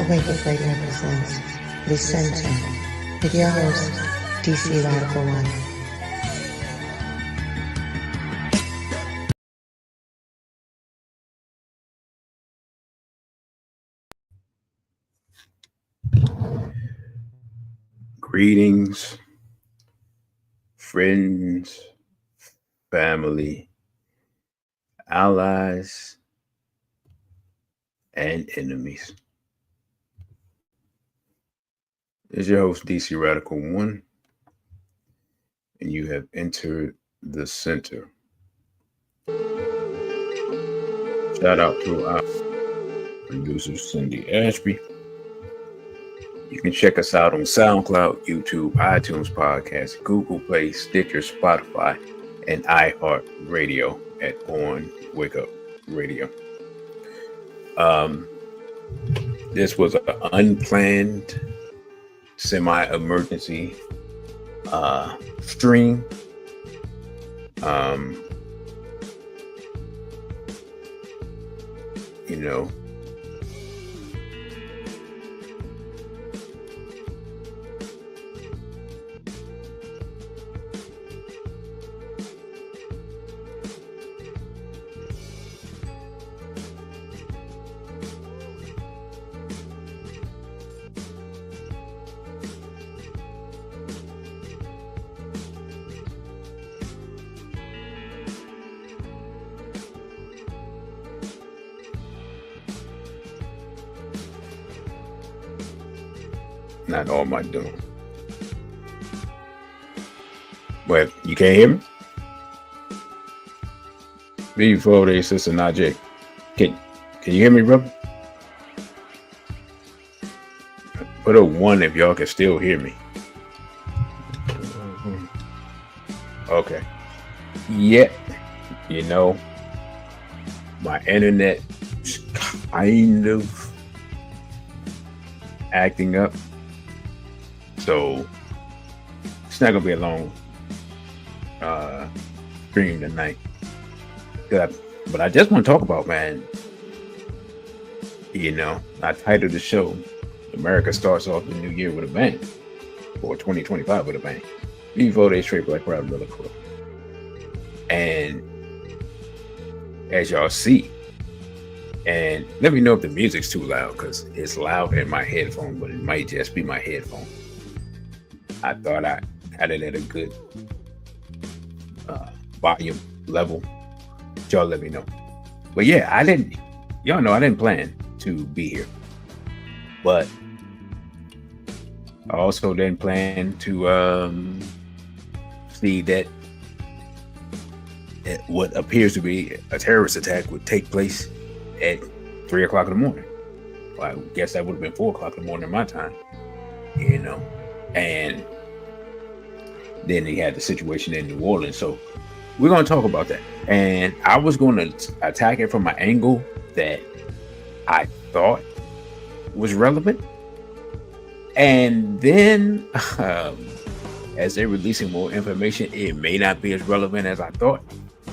Awake Radio presents The Center with your host, DC Radical One. Greetings, friends, family, allies, and enemies. It's your host, DC Radical One, and you have entered the center. Shout out to our producer, Cindy Ashby. You can check us out on SoundCloud, YouTube, iTunes Podcast, Google Play, Stitcher, Spotify, and iHeartRadio at On Wake Up Radio. This was an unplanned, semi-emergency stream. Not all my doing. But you can't hear me? Before they sister Najee. Can you hear me, brother? Put a 1 if y'all can still hear me. Okay. Yet, my internet is kind of acting up. So it's not gonna be a long stream tonight. But I just want to talk about, man. I titled the show "America Starts Off the New Year with a Bang," or 2025 with a bang. Before they straight Black Proud Brother Club. And as y'all see, and let me know if the music's too loud, because it's loud in my headphone, but it might just be my headphone. I thought I had it at a good volume level. Y'all let me know. But yeah, y'all know I didn't plan to be here. But I also didn't plan to see that what appears to be a terrorist attack would take place at 3 o'clock in the morning. Well, I guess that would have been 4 o'clock in the morning my time. And then he had the situation in New Orleans. So we're going to talk about that. And I was going to attack it from an angle that I thought was relevant. And then as they're releasing more information, it may not be as relevant as I thought.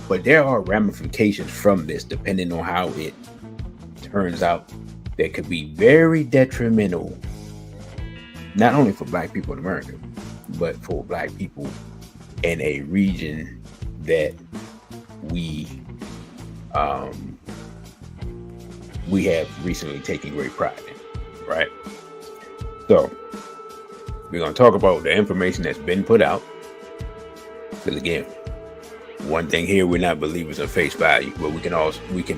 But there are ramifications from this, depending on how it turns out, that could be very detrimental, not only for Black people in America, but for Black people in a region that we have recently taken great pride in, right? So we're going to talk about the information that's been put out, because again, one thing here, we're not believers in face value, but we can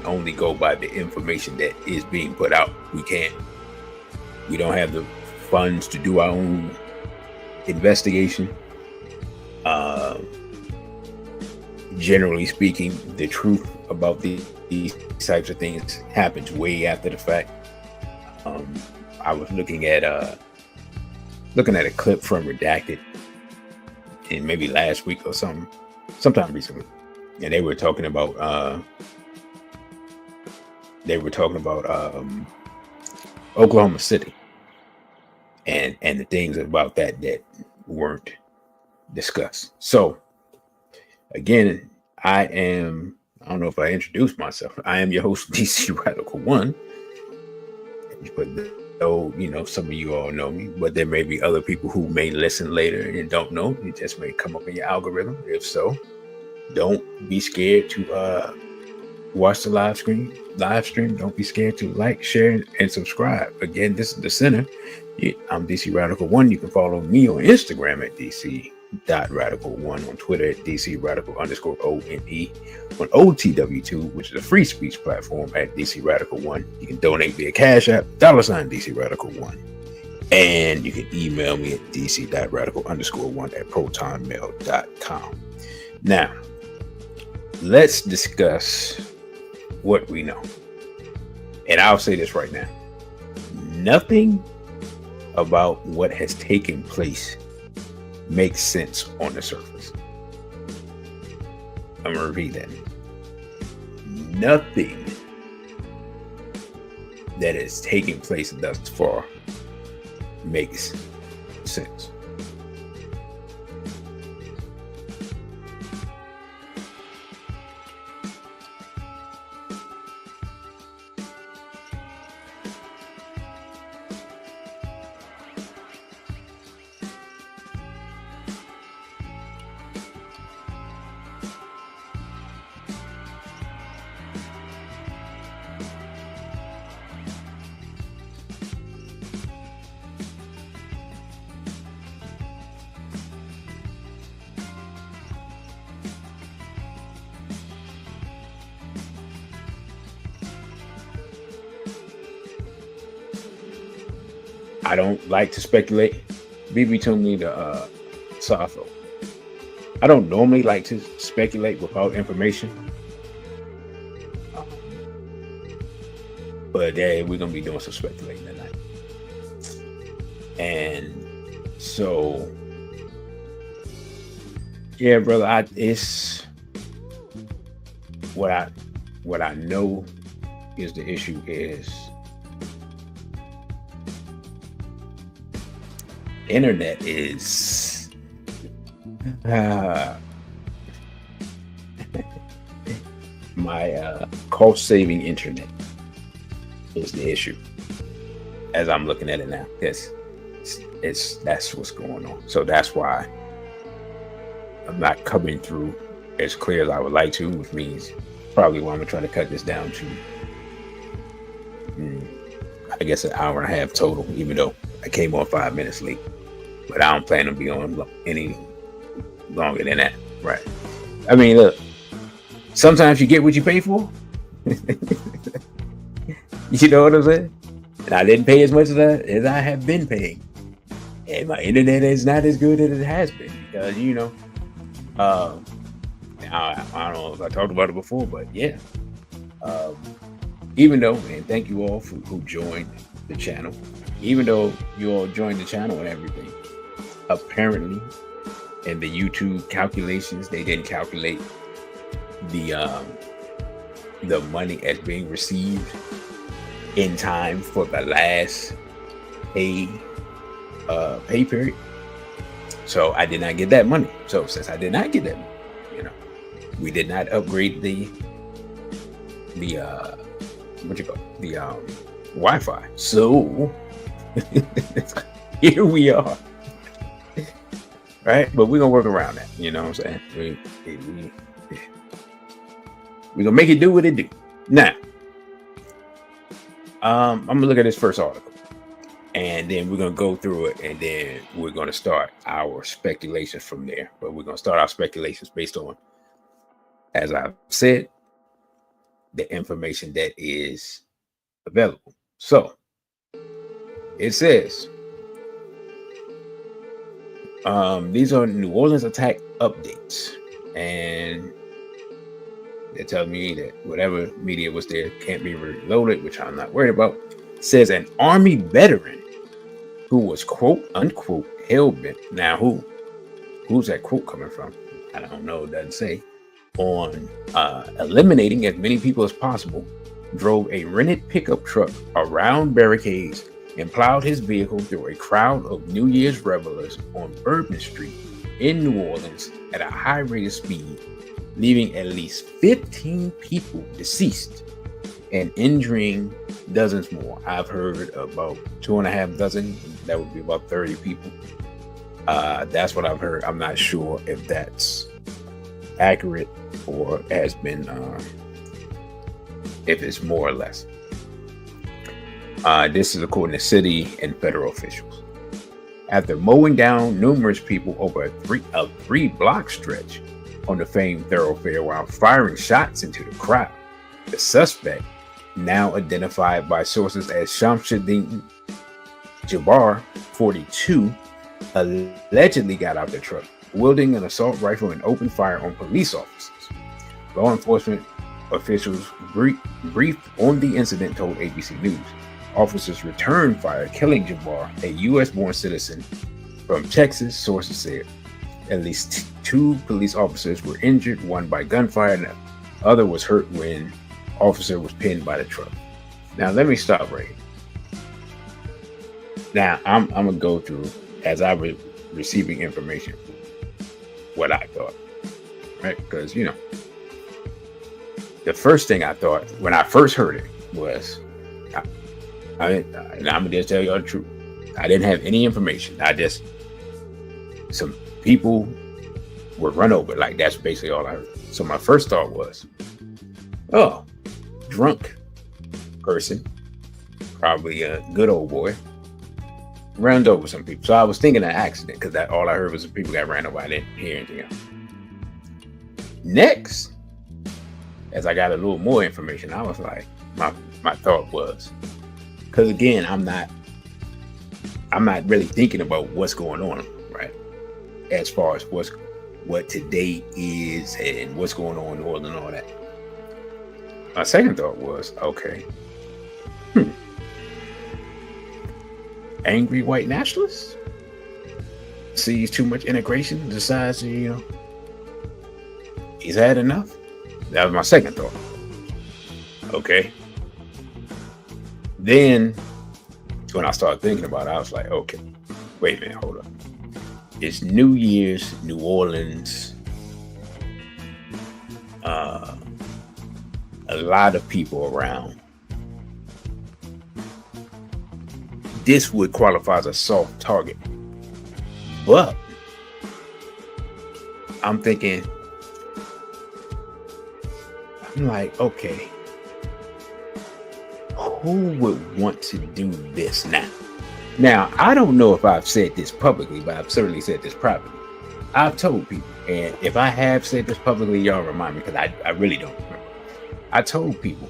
only go by the information that is being put out. We don't have the funds to do our own investigation. Generally speaking, the truth about these types of things happens way after the fact. I was looking at a clip from Redacted, and maybe last week or sometime recently, and they were talking about Oklahoma City and the things about that weren't discussed. So again, I don't know if I introduced myself. I am your host, DC Radical One. But though, some of you all know me, but there may be other people who may listen later and don't know. It just may come up in your algorithm. If so, don't be scared to watch the live stream. Don't be scared to like, share, and subscribe. Again, this is The Center. I'm DC Radical 1. You can follow me on Instagram at DC.Radical1, on Twitter at DC_Radical_ONE, on OTW2, which is a free speech platform, at DC Radical 1. You can donate via Cash App, $DC Radical 1. And you can email me at DC.Radical_1 at protonmail.com. Now, let's discuss what we know. And I'll say this right now. Nothing about what has taken place makes sense on the surface. I'm going to repeat that. Nothing that has taken place thus far makes sense. I don't like to speculate. BB told me to Safo. I don't normally like to speculate without information. But we're going to be doing some speculating tonight. And so, yeah, brother, it's what I know is the issue is internet is my cost-saving internet is the issue as I'm looking at it now. That's what's going on. So that's why I'm not coming through as clear as I would like to, which means probably why I'm gonna try to cut this down to I guess an hour and a half total, even though I came on 5 minutes late. But I don't plan to be on any longer than that. Right. I mean, look, sometimes you get what you pay for. You know what I'm saying? And I didn't pay as much as I have been paying. And my internet is not as good as it has been. Because, I don't know if I talked about it before, but yeah. Even though, and thank you all who joined the channel. Even though you all joined the channel and everything, apparently in the YouTube calculations, they didn't calculate the money as being received in time for the last pay period. So I did not get that money. So since I did not get that money, we did not upgrade the Wi-Fi. So here we are. Right? But we're gonna work around that. You know what I'm saying? We're gonna make it do what it do. Now, I'm gonna look at this first article, and then we're gonna go through it, and then we're gonna start our speculations from there. But we're gonna start our speculations based on, as I've said, the information that is available. So it says, these are New Orleans attack updates, and they're telling me that whatever media was there can't be reloaded, which I'm not worried about. It says an Army veteran who was quote unquote hell-bent. Now who's that quote coming from? I don't know. It doesn't say. On eliminating as many people as possible, drove a rented pickup truck around barricades and plowed his vehicle through a crowd of New Year's revelers on Bourbon Street in New Orleans at a high rate of speed, leaving at least 15 people deceased and injuring dozens more. I've heard about 2.5 dozen. That would be about 30 people. That's what I've heard. I'm not sure if that's accurate or has been, if it's more or less. This is according to city and federal officials. After mowing down numerous people over a three-block stretch on the famed thoroughfare while firing shots into the crowd, the suspect, now identified by sources as Shamsuddin Jabbar, 42, allegedly got out the truck, wielding an assault rifle and opened fire on police officers. Law enforcement officials briefed on the incident told ABC News. Officers returned fire, killing Jabbar, a U.S.-born citizen from Texas, sources said. At least 2 police officers were injured, one by gunfire, and the other was hurt when officer was pinned by the truck. Now, let me stop right here. Now, I'm going to go through, as I was receiving information, what I thought, right? Because, you know, the first thing I thought when I first heard it was, and I'm going to just tell y'all the truth. I didn't have any information. Some people were run over. Like, that's basically all I heard. So my first thought was, oh, drunk person, probably a good old boy, ran over some people. So I was thinking an accident because that all I heard was some people got ran over. I didn't hear anything else. Next, as I got a little more information, I was like, my thought was, because again, I'm not really thinking about what's going on, right? As far as what today is and what's going on in the world and all that. My second thought was, okay, angry white nationalists sees too much integration, decides to, you know, he's had enough. That was my second thought. Okay. Then when I started thinking about it, I was like, okay, wait a minute, hold up. It's New Year's, New Orleans. A lot of people around. This would qualify as a soft target. But I'm thinking, I'm like, okay, who would want to do this now? Now, I don't know if I've said this publicly, but I've certainly said this privately. I've told people, and if I have said this publicly, y'all remind me, because I really don't remember. I told people,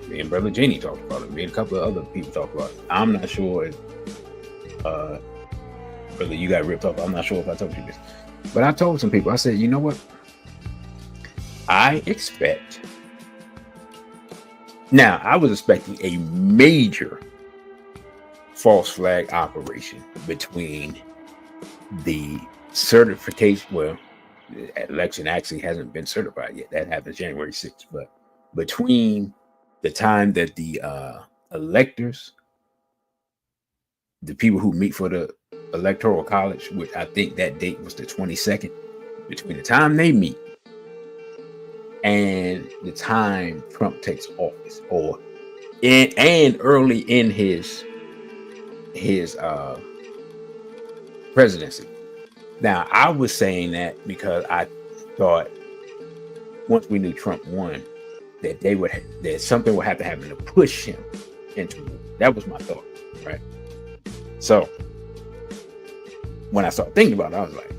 me and Brother Jenny talked about it, me and a couple of other people talked about it. I'm not sure if, Brother, you got ripped off. I'm not sure if I told you this. But I told some people, I said, you know what? I expect. Now, I was expecting a major false flag operation between the certification. Well, the election actually hasn't been certified yet. That happens January 6th. But between the time that the electors, the people who meet for the electoral college, which I think that date was the 22nd, between the time they meet and the time Trump takes office, and early in his presidency. Now, I was saying that because I thought once we knew Trump won, that something would have to happen to push him into war. That was my thought, right? So when I started thinking about it, I was like,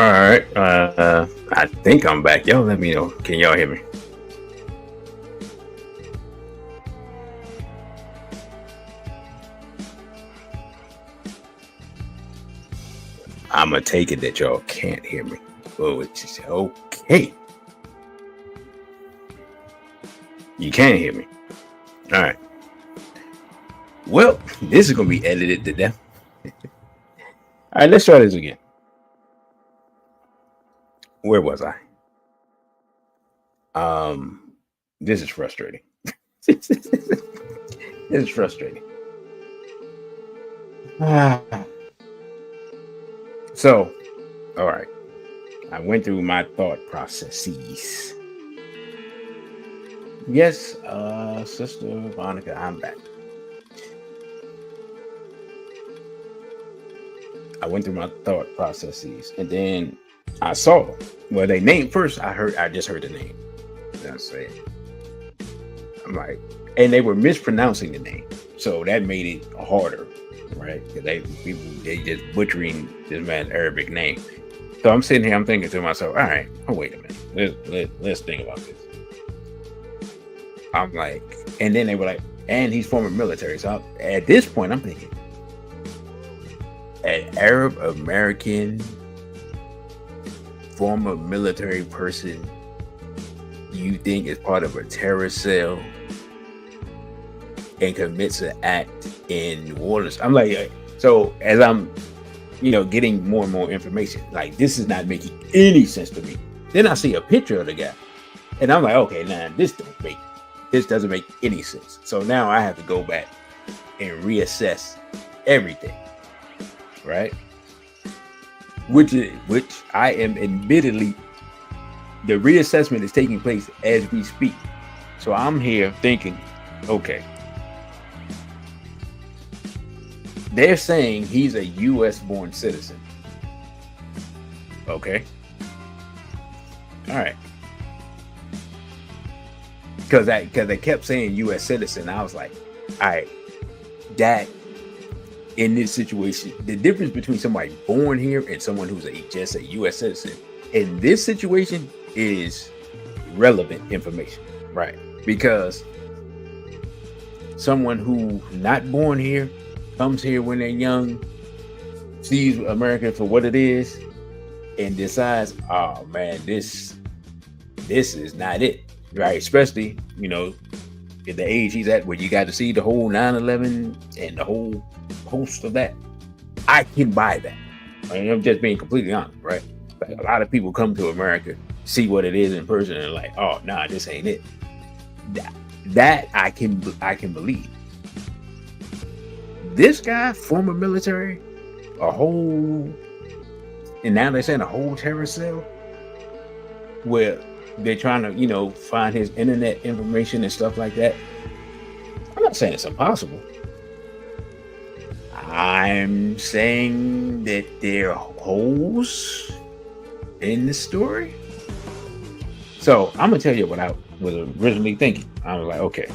All right. I think I'm back. Y'all let me know. Can y'all hear me? I'm gonna take it that y'all can't hear me. Oh, it's okay. You can't hear me. All right. Well, this is gonna be edited to death. All right, let's try this again. Where was I? This is frustrating. This is frustrating. So, all right. I went through my thought processes. Yes, Sister Monica, I'm back. I went through my thought processes, and then I saw they named first. I just heard the name. That's it. I'm like, and they were mispronouncing the name, so that made it harder, right? Because they just butchering this man's Arabic name. So I'm sitting here, I'm thinking to myself, all right, wait a minute, let's think about this. I'm like, and then they were like, and he's former military. So at this point, I'm thinking, an Arab American former military person you think is part of a terrorist cell and commits an act in New Orleans? I'm like, so as I'm, getting more and more information, like this is not making any sense to me. Then I see a picture of the guy, and I'm like, okay, this doesn't make any sense. So now I have to go back and reassess everything, right? Which I am admittedly, the reassessment is taking place as we speak. So I'm here thinking, okay, they're saying he's a U.S. born citizen. Okay. All right. Because they kept saying U.S. citizen. I was like, all right, that in this situation, the difference between somebody born here and someone who's just a U.S. citizen in this situation is relevant information, right? Because someone who not born here comes here when they're young, sees America for what it is, and decides, oh man, this is not it, right? Especially, at the age he's at, where you got to see the whole 9/11 and the whole host of that. I can buy that. I'm just being completely honest, right? Like, a lot of people come to America, see what it is in person, and like, oh nah, this ain't it. That I can believe. This guy, former military, and now they're saying a whole terror cell where they're trying to, find his internet information and stuff like that. I'm not saying it's impossible. I'm saying that there are holes in the story. So I'm gonna tell you what I was originally thinking. I was like, okay.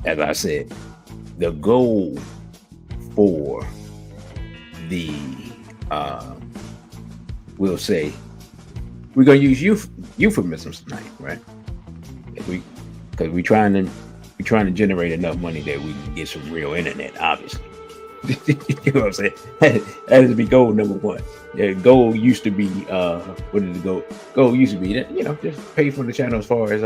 As I said, the goal for the we'll say we're gonna use euphemisms tonight, right? Because we're trying to generate enough money that we can get some real internet, obviously. You know what I'm saying? That is be goal number one. Yeah, goal used to be what did the goal used to be that just pay for the channel as far as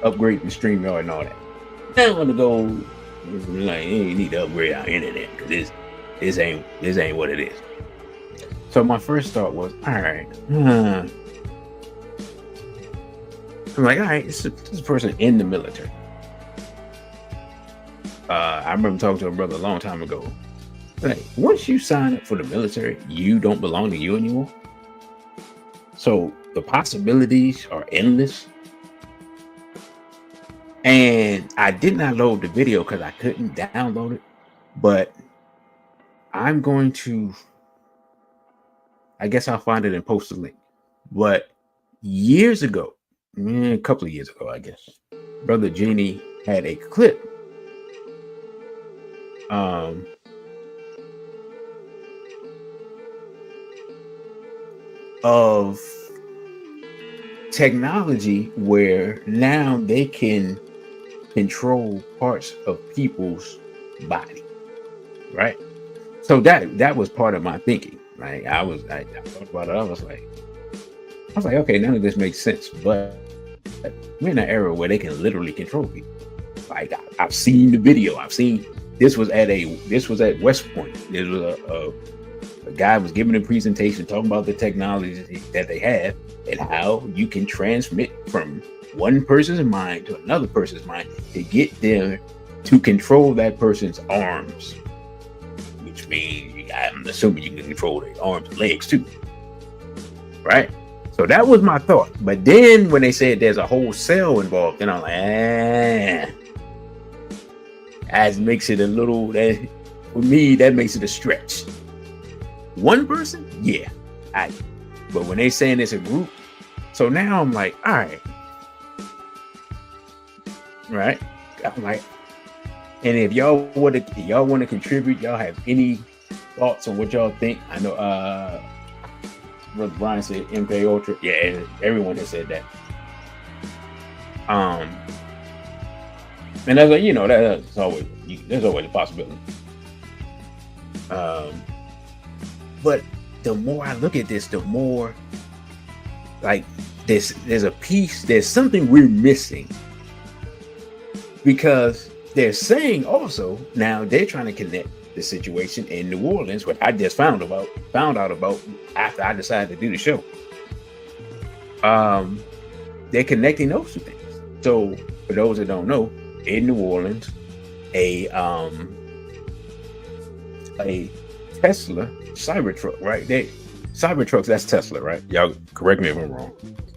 upgrade the StreamYard and all that. Now on the goal is like, hey, you need to upgrade our internet because this ain't what it is. So my first thought was, all right, I'm like, all right, this person in the military. I remember talking to a brother a long time ago. Like, once you sign up for the military, you don't belong to you anymore. So the possibilities are endless. And I did not load the video because I couldn't download it. But I'm going to, I guess I'll find it and post a link. But years ago, a couple of years ago, I guess, Brother Genie had a clip of technology where now they can control parts of people's body, right? So that was part of my thinking. Like I thought about it. I was like, okay, none of this makes sense. But we're in an era where they can literally control people. Like I've seen the video. I've seen this was at West Point. There was a guy was giving a presentation talking about the technology that they have and how you can transmit from one person's mind to another person's mind to get them to control that person's arms, which means I'm assuming you can control their arms and legs too, right? So that was my thought. But then when they said there's a whole cell involved, then I'm like, that makes it a little, for me, that makes it a stretch. One person? Yeah. But when they saying it's a group, so now I'm like, all right. Right? I'm like, and if y'all want to contribute, y'all have any thoughts on what y'all think? I know Brother Brian said MK Ultra. Yeah, everyone has said that. And that's like, there's always a possibility. But the more I look at this, the more like there's a piece, there's something we're missing. Because they're saying also now they're trying to connect the situation in New Orleans, what I just found out about after I decided to do the show. They're connecting those two things. So for those that don't know, in New Orleans, a Tesla Cybertruck, right? Cybertrucks, that's Tesla, right? Y'all correct me if I'm wrong.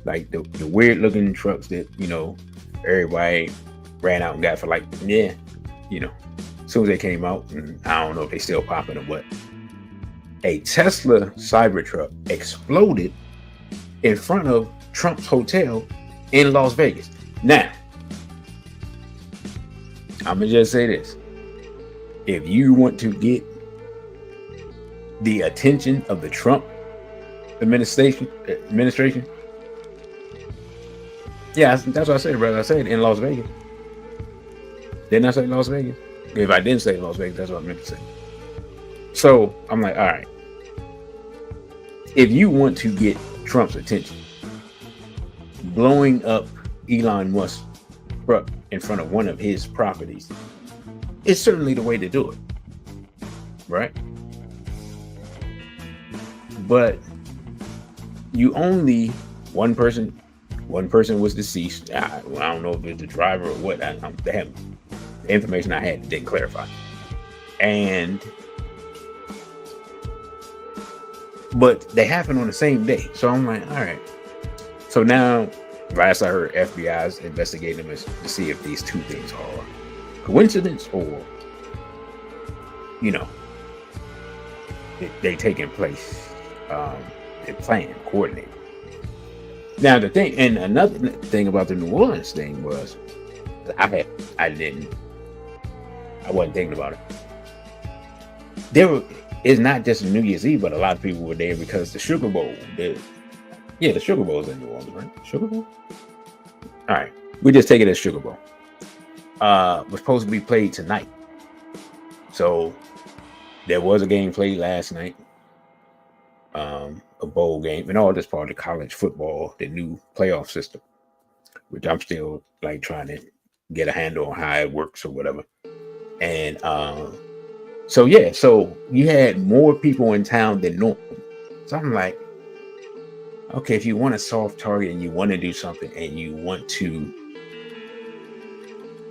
Like the weird looking trucks that, everybody ran out and got for like, as soon as they came out, and I don't know if they still popping or what. A Tesla Cybertruck exploded in front of Trump's hotel in Las Vegas. Now, I'm gonna just say this. If you want to get the attention of the Trump administration, yeah, that's what I said, brother. I said in Las Vegas. Didn't I say Las Vegas? If I didn't say Las Vegas, that's what I meant to say. So I'm like, all right. If you want to get Trump's attention, blowing up Elon Musk's truck in front of one of his properties is certainly the way to do it, right? But you only one person was deceased. I don't know if it's the driver or what. The information I had didn't clarify. But they happened on the same day. So I'm like, all right. So now, last I heard, FBI is investigating them to see if these two things are coincidence or, they taking place, they're planned, coordinated. Now the thing, and another thing about the New Orleans thing was, I wasn't thinking about it. It's not just New Year's Eve, but a lot of people were there because the Sugar Bowl. The Sugar Bowl is in New Orleans, right? Sugar Bowl? All right. We just take it as Sugar Bowl. Was supposed to be played tonight. So there was a game played last night. A bowl game, and all this part of college football, the new playoff system, which I'm still like trying to get a handle on how it works or whatever. And so you had more people in town than normal. So I'm like, okay, if you want a soft target and you want to do something and you want to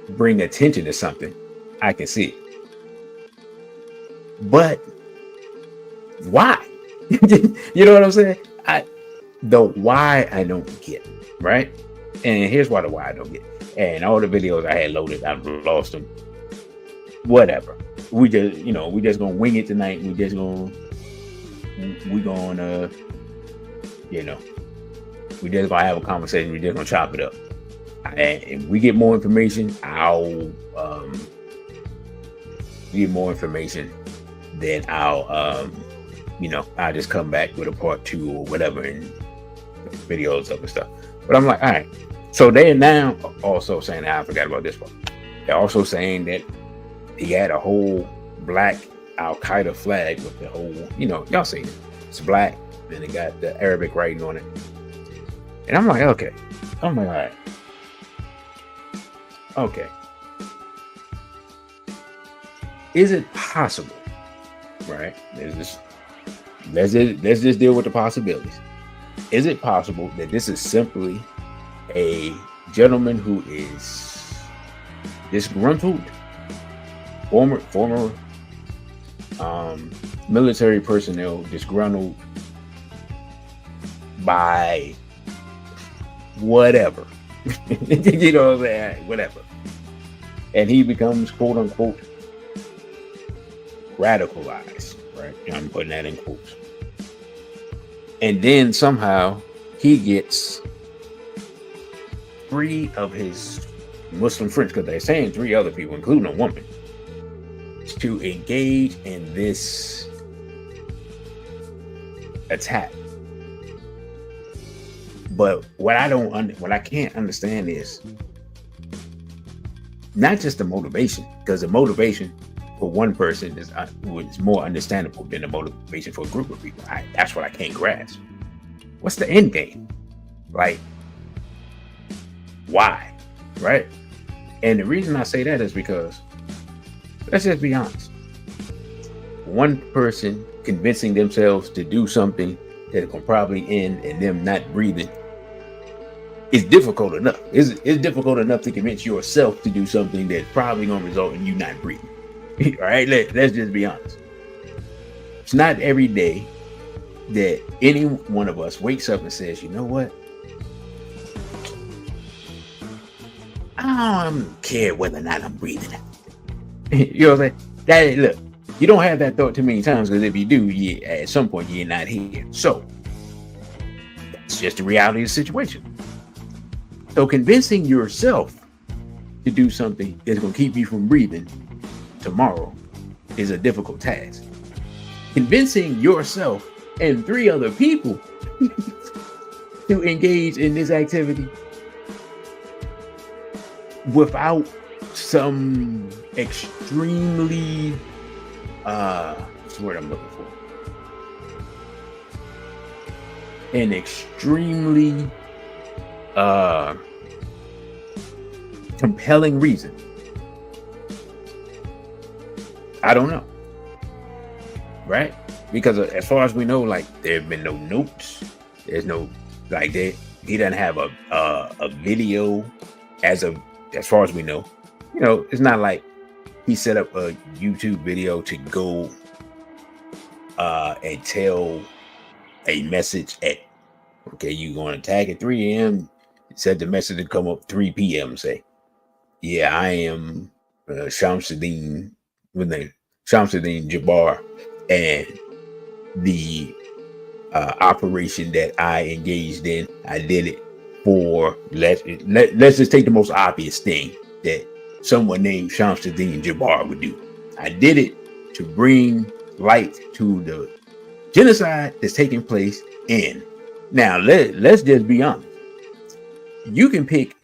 bring attention to something, I can see it. But why? You know what I'm saying? The why I don't get, right? And here's why I don't get. And all the videos I had loaded, I've lost them. Whatever. We just gonna wing it tonight. We just gonna have a conversation. We just gonna chop it up. And if we get more information, I'll get more information. Then I'll I just come back with a part 2 or whatever and videos of and stuff. But I'm like, all right. So they're now also saying, I forgot about this one. They're also saying that he had a whole black Al-Qaeda flag with the whole, y'all see it. It's black, and it got the Arabic writing on it. And I'm like, okay. I'm like, all right. Okay. Is it possible, right? Let's just deal with the possibilities. Is it possible that this is simply a gentleman who is disgruntled, former military personnel, disgruntled by whatever, you know what I'm saying? Whatever, and he becomes quote unquote radicalized, right? I'm putting that in quotes. And then somehow he gets 3 of his Muslim friends, because they're saying 3 other people, including a woman, to engage in this attack. But what I can't understand is not just the motivation, because the motivation for one person is more understandable than the motivation for a group of people. That's what I can't grasp. What's the end game? Like, why? Right? And the reason I say that is because, let's just be honest. One person convincing themselves to do something that can probably end in them not breathing is difficult enough. It's difficult enough to convince yourself to do something that's probably going to result in you not breathing. All right, let's just be honest. It's not every day that any one of us wakes up and says, you know what? I don't care whether or not I'm breathing out. You know what I'm saying? Look, you don't have that thought too many times, because if you do, at some point you're not here. So that's just the reality of the situation. So convincing yourself to do something that's going to keep you from breathing tomorrow is a difficult task. Convincing yourself and 3 other people to engage in this activity without some extremely what's the word I'm looking for? An extremely compelling reason. I don't know. Right? Because as far as we know, like, there have been no notes. There's no, like, he doesn't have a video as far as we know. It's not like he set up a YouTube video to go and tell a message at, okay, you're going to attack at 3 a.m. Said the message to come up 3 p.m. Say, yeah, I am Shamsuddin Jabbar, and the operation that I engaged in, I did it for, let's just take the most obvious thing that someone named Shamsuddin Jabbar would do. I did it to bring light to the genocide that's taking place in. Now, let's just be honest. You can pick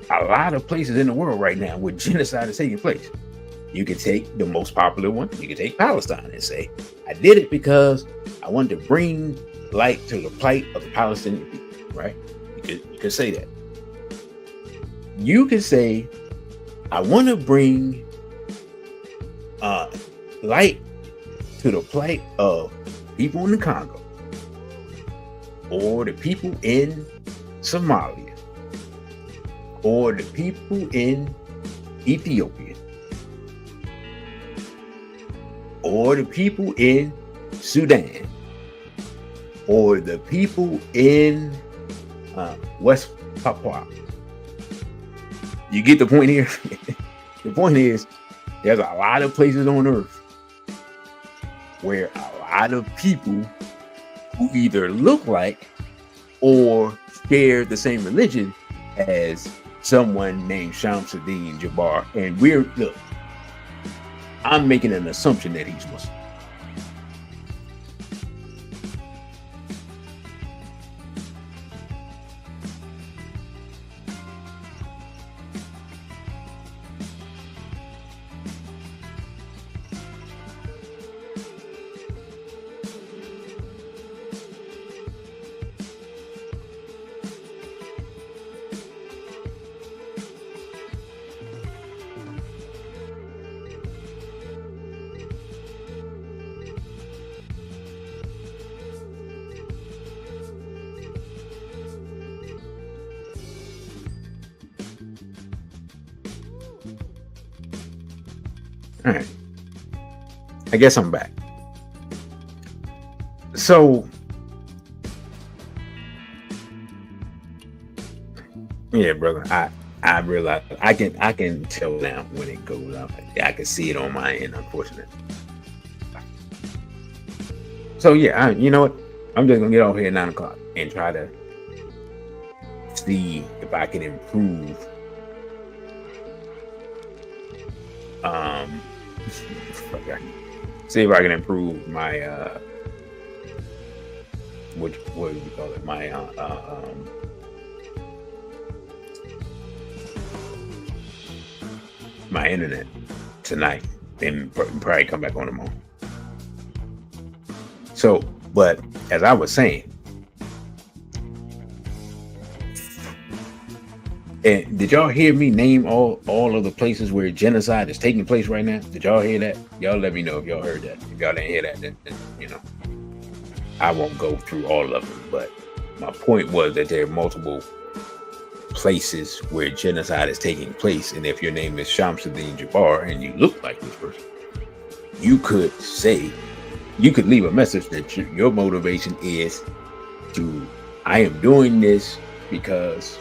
a lot of places in the world right now where genocide is taking place. You can take the most popular one. You can take Palestine and say, I did it because I wanted to bring light to the plight of the Palestinian people, right? You could say that. You could say, I want to bring light to the plight of people in the Congo, or the people in Somalia, or the people in Ethiopia, or the people in Sudan, or the people in West Papua. You get the point here? The point is, there's a lot of places on earth where a lot of people who either look like or share the same religion as someone named Shamsuddin Jabbar. And look, I'm making an assumption that he's Muslim. All right. I guess I'm back. So, yeah, brother. I realize I can tell now when it goes up. I can see it on my end, unfortunately. So yeah, you know what? I'm just gonna get off here at 9 o'clock and try to see if I can improve. See if I can improve my what do you call it? My my internet tonight, and probably come back on tomorrow. So, but as I was saying, and did y'all hear me name all of the places where genocide is taking place right now? Did y'all hear that? Y'all let me know if y'all heard that. If y'all didn't hear that, then you know, I won't go through all of them. But my point was that there are multiple places where genocide is taking place, and if your name is Shamsuddin Jabbar and you look like this person, you could leave a message that your motivation is to, I am doing this because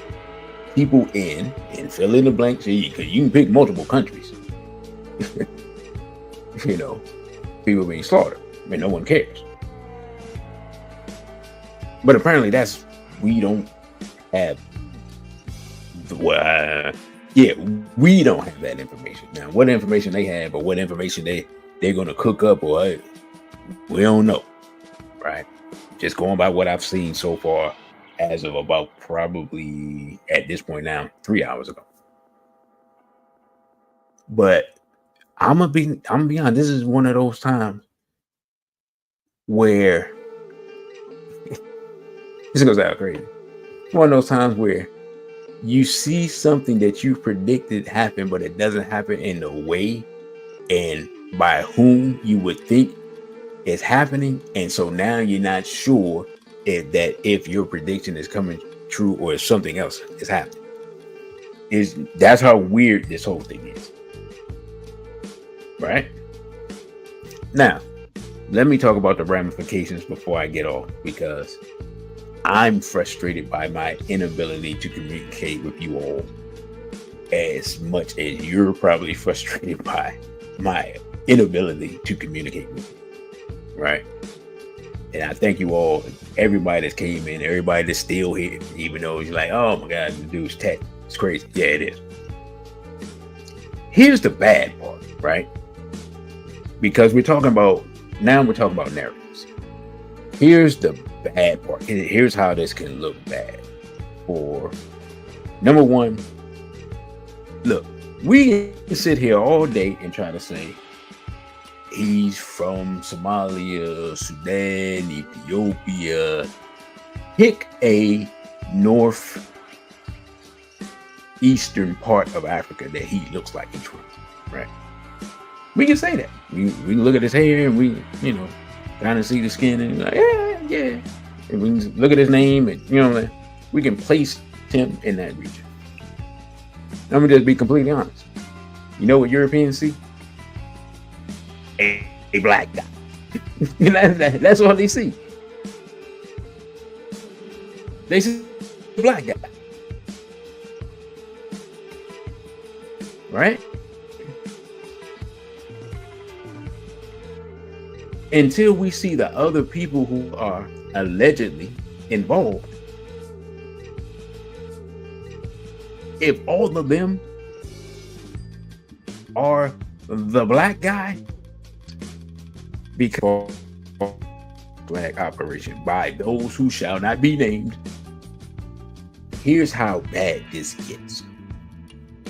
people and fill in the blank. So you can pick multiple countries. You know, people being slaughtered. I mean, no one cares. But apparently we don't have we don't have that information. Now, what information they have or what information they're going to cook up, or we don't know, right? Just going by what I've seen so far as of about probably at this point now 3 hours ago. But I'm gonna be honest, this is one of those times where this goes out crazy. One of those times where you see something that you predicted happen, but it doesn't happen in the way and by whom you would think is happening. And so now you're not sure if your prediction is coming true or if something else is happening. That's how weird this whole thing is. Right? Now, let me talk about the ramifications before I get off, because I'm frustrated by my inability to communicate with you all as much as you're probably frustrated by my inability to communicate with you. Right? And I thank you all, everybody that came in, everybody that's still here, even though you're like, oh my God, the dude's tech. It's crazy. Yeah, it is. Here's the bad part, right? Because we're talking about narratives. Here's the bad part. Here's how this can look bad. For number one, look, we can sit here all day and try to say he's from Somalia, Sudan, Ethiopia. Pick a northeastern part of Africa that he looks like he's from, right? We can say that. We can look at his hair and we, kind of see the skin and like, yeah. And we can look at his name and, we can place him in that region. I'm gonna just be completely honest. You know what Europeans see? A black guy. That's all they see. They see a black guy. Right? Until we see the other people who are allegedly involved. If all of them are the black guy, because black operation by those who shall not be named, here's how bad this gets.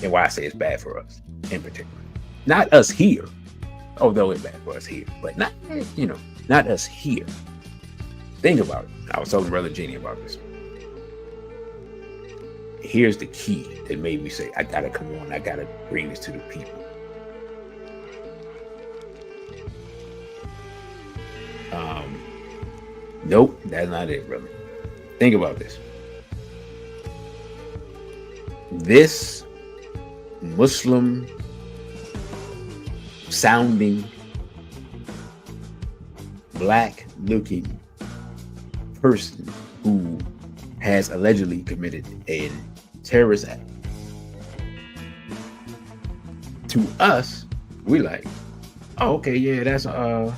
And why I say it's bad for us in particular. Not us here, although it's bad for us here, but not us here. Think about it. I was talking to Brother Jenny about this. Here's the key that made me say, I gotta come on, I gotta bring this to the people. Nope, that's not it, brother. Think about this. This Muslim sounding, black looking person who has allegedly committed a terrorist act. To us, we like, oh, okay, yeah, that's a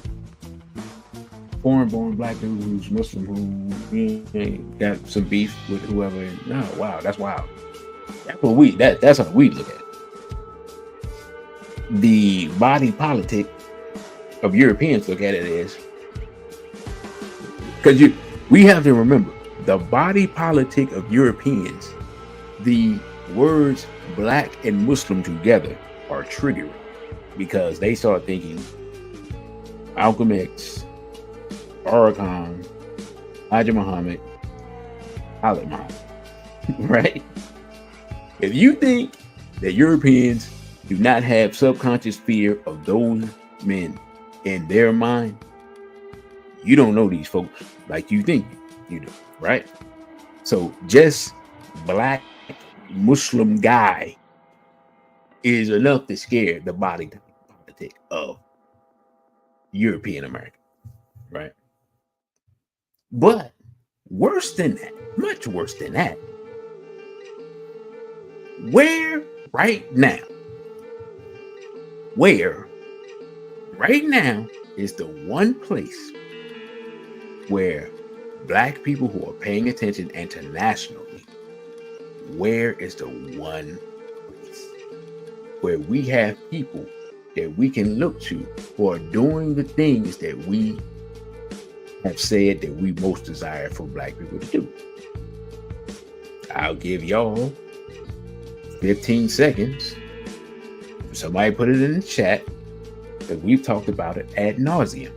foreign-born black dude who's Muslim who got some beef with whoever. No, wow, that's wild. That's how we look at it. The body politic of Europeans look at it as, because we have to remember the body politic of Europeans, the words black and Muslim together are triggering because they start thinking Malcolm X, Farrakhan, Elijah Muhammad, Khalid Muhammad, right? If you think that Europeans do not have subconscious fear of those men in their mind, you don't know these folks like you think you do, right? So just black Muslim guy is enough to scare the body politic of European American, right? But worse than that, much worse than that, where right now is the one place where black people who are paying attention internationally, where is the one place where we have people that we can look to who are doing the things that we have said that we most desire for black people to do? I'll give y'all 15 seconds. Somebody put it in the chat because we've talked about it ad nauseum,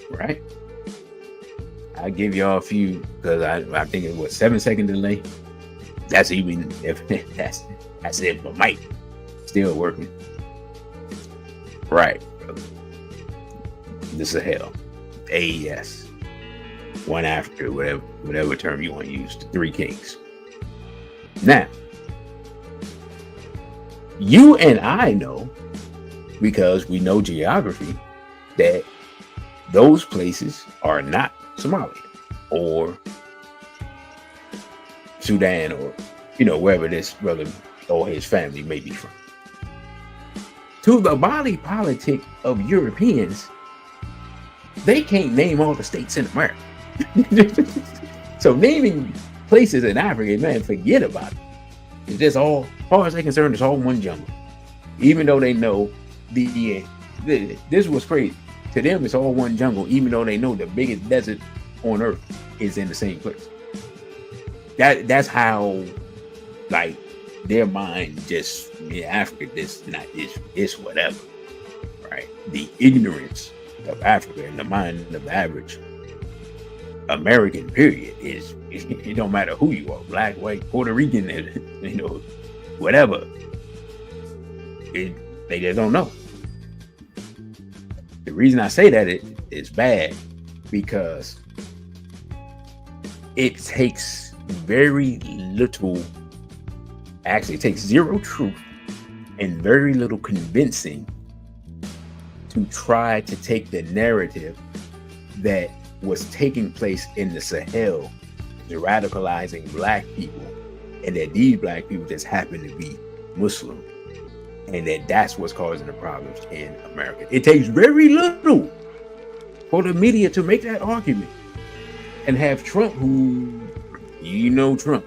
right? I'll give y'all a few because I think it was 7-second delay. That's even if that's it for Mike. Still working. Right, brother. This is hell. AES. One after, whatever term you want to use. The Three Kings. Now, you and I know, because we know geography, that those places are not Somalia or Sudan or, wherever this brother or his family may be from. To the body politic of Europeans, they can't name all the states in America. So naming places in Africa, man, forget about it. It's just all, as far as they're concerned, it's all one jungle. Even though they know this was crazy. To them, it's all one jungle, even though they know the biggest desert on earth is in the same place. That's how, like, their mind just, Africa, this whatever, right? The ignorance of Africa in the mind of the average American, period, is it don't matter who you are, black, white, Puerto Rican, whatever. They just don't know. The reason I say that it's bad because it takes very little, actually it takes zero truth and very little convincing to try to take the narrative that was taking place in the Sahel, radicalizing black people, and that these black people just happen to be Muslim, and that's what's causing the problems in America. It takes very little for the media to make that argument and have Trump, who, Trump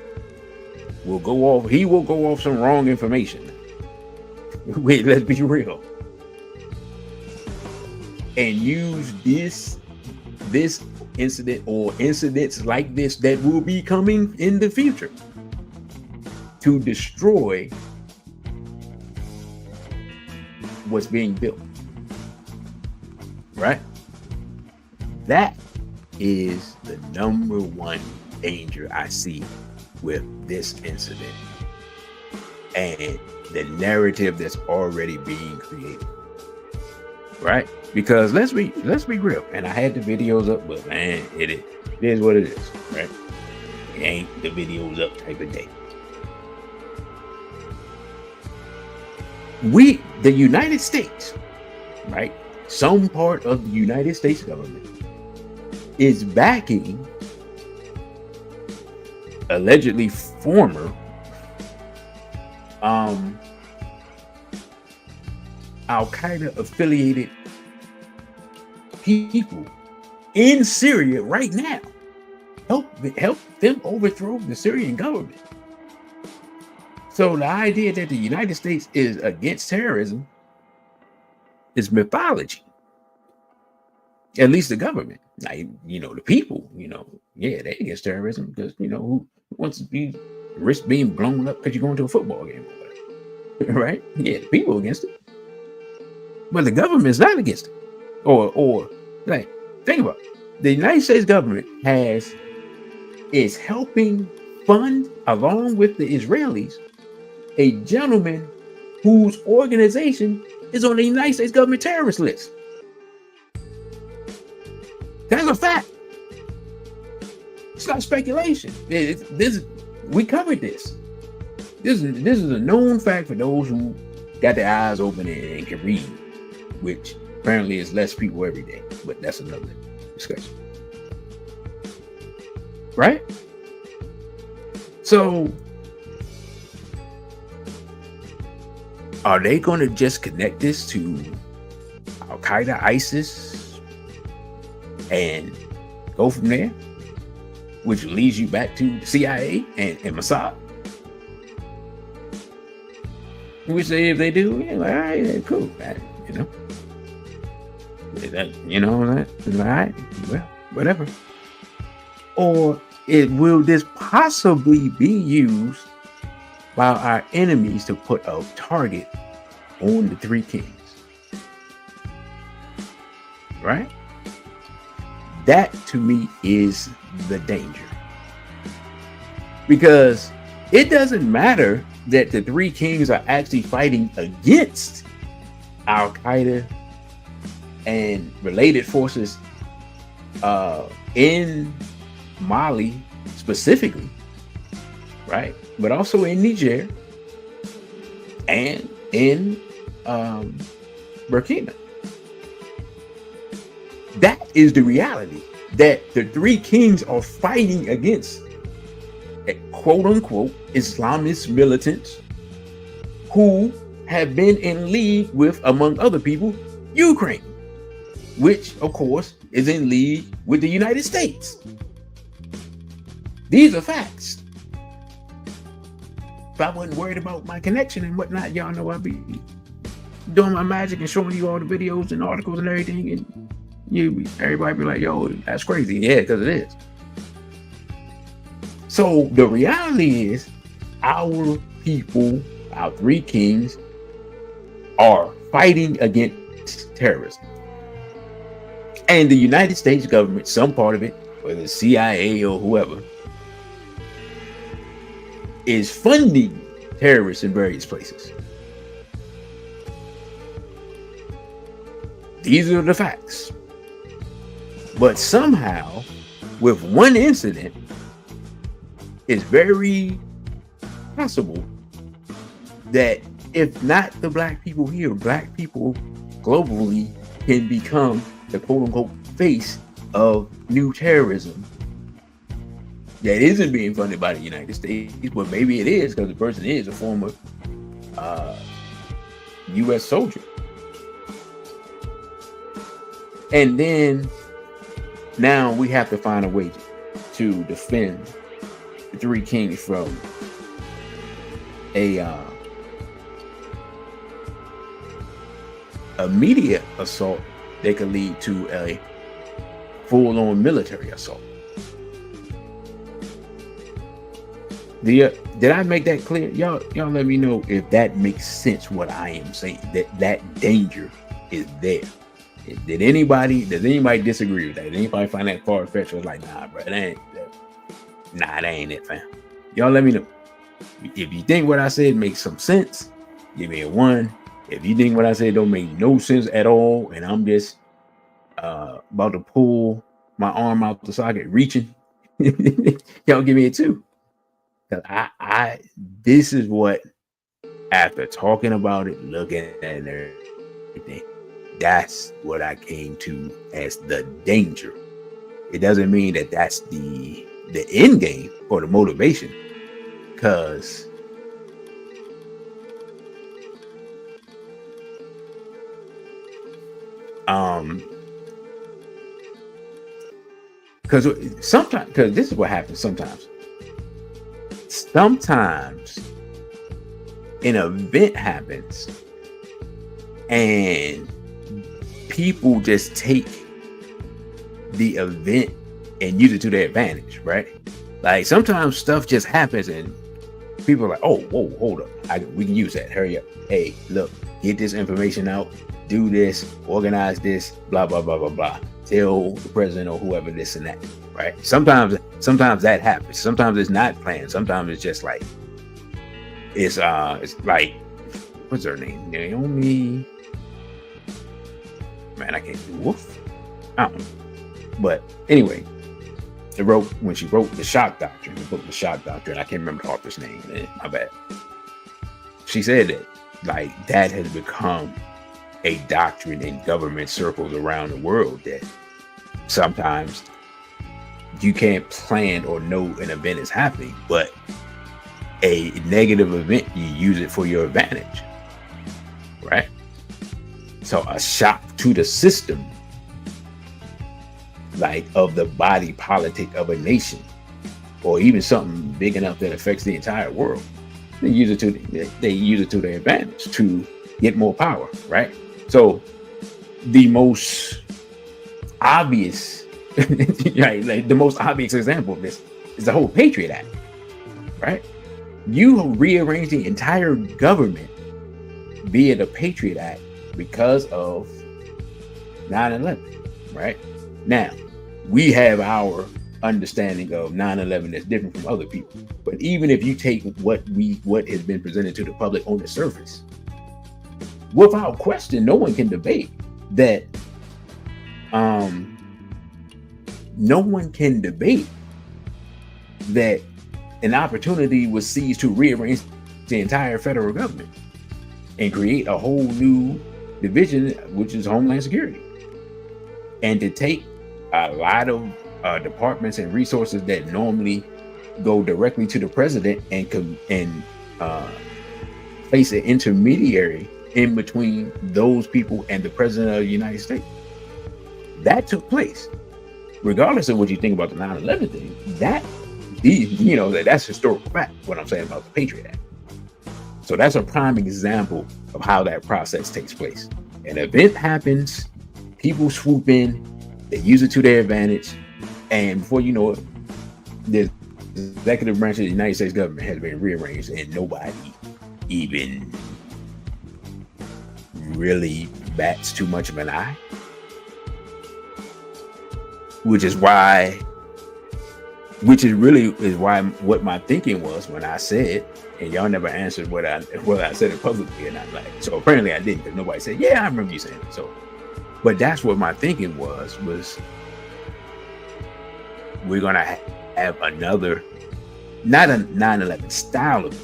will go off some wrong information. Wait, let's be real. And use this incident or incidents like this that will be coming in the future to destroy what's being built, right? That is the number one danger I see with this incident and the narrative that's already being created, right? Because let's be real, and I had the videos up, but man, it is what it is, right? It ain't the videos up type of day. the United States, right? Some part of the United States government is backing allegedly former Al-Qaeda affiliated people in Syria right now. Help them overthrow the Syrian government. So the idea that the United States is against terrorism is mythology. At least the government. Like, the people, yeah, they against terrorism because, who wants to be risk being blown up because you're going to a football game or whatever. Right? Yeah, the people against it. But the government's not against it. Or like, think about it. The United States government is helping fund, along with the Israelis, a gentleman whose organization is on the United States government terrorist list. That's a fact. It's not speculation. We covered this. This is a known fact for those who got their eyes open and can read, which apparently is less people every day. But that's another discussion. Right? So, are they going to just connect this to Al-Qaeda, ISIS, and go from there? Which leads you back to the CIA and Mossad? We say if they do, yeah, like, all right, yeah, cool, man, all right, well, whatever. Or will this possibly be used by our enemies to put a target on the three kings? Right? That to me is the danger. Because it doesn't matter that the three kings are actually fighting against Al-Qaeda and related forces in Mali specifically, right? But also in Niger and in Burkina. That is the reality, that the three kings are fighting against quote unquote Islamist militants who have been in league with, among other people, Ukraine, which of course is in league with the United States. These are facts. If I wasn't worried about my connection and whatnot, y'all know I'd be doing my magic and showing you all the videos and articles and everything, and everybody be like, yo, that's crazy. Yeah, because it is. So the reality is, our people, our three kings, are fighting against terrorism. And the United States government, some part of it, whether it's CIA or whoever, is funding terrorists in various places. These are the facts. But somehow, with one incident, it's very possible that if not the black people here, black people globally can become the quote-unquote face of new terrorism that isn't being funded by the United States, but maybe it is because the person is a former U.S. soldier. And then now we have to find a way to defend the three kings from a media assault that could lead to a full-on military assault. Did I make that clear? Y'all let me know if that makes sense what I am saying, that danger is there. Does anybody disagree with that? Did anybody find that far-fetched? Was like, nah, bro, that ain't it, fam. Y'all let me know. If you think what I said makes some sense, give me a 1. If you think what I said don't make no sense at all, and I'm just about to pull my arm out the socket, reaching, y'all give me a 2. Because this is what after talking about it, looking at it and everything, that's what I came to as the danger. It doesn't mean that that's the end game or the motivation, because sometimes, because this is what happens sometimes. Sometimes an event happens and people just take the event and use it to their advantage, right? Like sometimes stuff just happens and people are like, oh, whoa, hold up. We can use that. Hurry up. Hey, look, get this information out, do this, organize this, blah, blah, blah, blah, blah. Tell the president or whoever this and that, right? Sometimes that happens. Sometimes it's not planned. Sometimes it's just like, it's like, what's her name? Naomi. Man, I can't do Wolf. I don't know. But anyway, when she wrote The Shock Doctrine, the book The Shock Doctrine, I can't remember the author's name, man, my bad. She said that like that has become a doctrine in government circles around the world, that sometimes you can't plan or know an event is happening, but a negative event, you use it for your advantage, right? So a shock to the system, like of the body politic of a nation, or even something big enough that affects the entire world, they use it to their advantage to get more power, right? So the most obvious, right, like the most obvious example of this is the whole Patriot Act, right? You rearrange the entire government via the Patriot Act because of 9/11, right? Now, we have our understanding of 9/11 that's different from other people. But even if you take what has been presented to the public on the surface, without question, no one can debate that. No one can debate that an opportunity was seized to rearrange the entire federal government and create a whole new division, which is Homeland Security, and to take a lot of departments and resources that normally go directly to the president and place an intermediary in between those people and the president of the United States. That took place. Regardless of what you think about the 9/11 thing, that's historical fact, what I'm saying about the Patriot Act. So that's a prime example of how that process takes place. An event happens, people swoop in, they use it to their advantage, and before you know it, the executive branch of the United States government has been rearranged and nobody even really bats too much of an eye. Which is why what my thinking was when I said, and y'all never answered whether I said it publicly or not. Like, so apparently I didn't, because nobody said, yeah, I remember you saying it. So, but that's what my thinking was we're gonna have another, not a 9/11 style of it,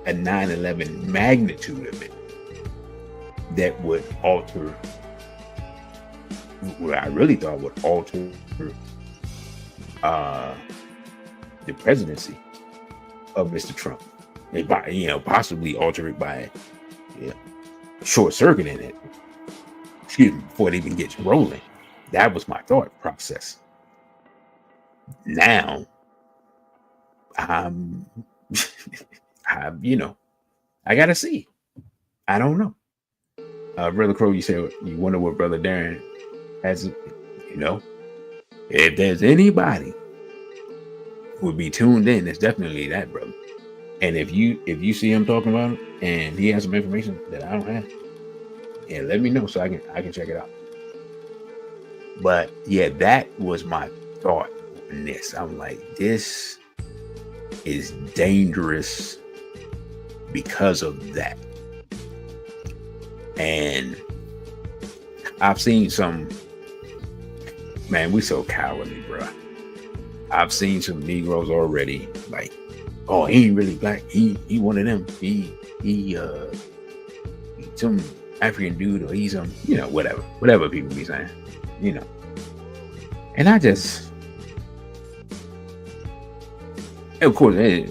a 9/11 magnitude of it that would alter, what I really thought would alter the presidency of Mr. Trump, and possibly alter it by short circuiting it. Excuse me, before it even gets rolling. That was my thought process. Now, I gotta see. I don't know. Brother Crow, you said you wonder what Brother Darren has, if there's anybody who would be tuned in, it's definitely that brother. And if you see him talking about it and he has some information that I don't have, let me know so I can check it out. But yeah, that was my thought on this. I'm like, this is dangerous because of that. And I've seen some, man, we so cowardly, bro. I've seen some Negroes already like, oh, he ain't really black. He one of them. He he some African dude, or he's some, whatever people be saying, and I just, of course, it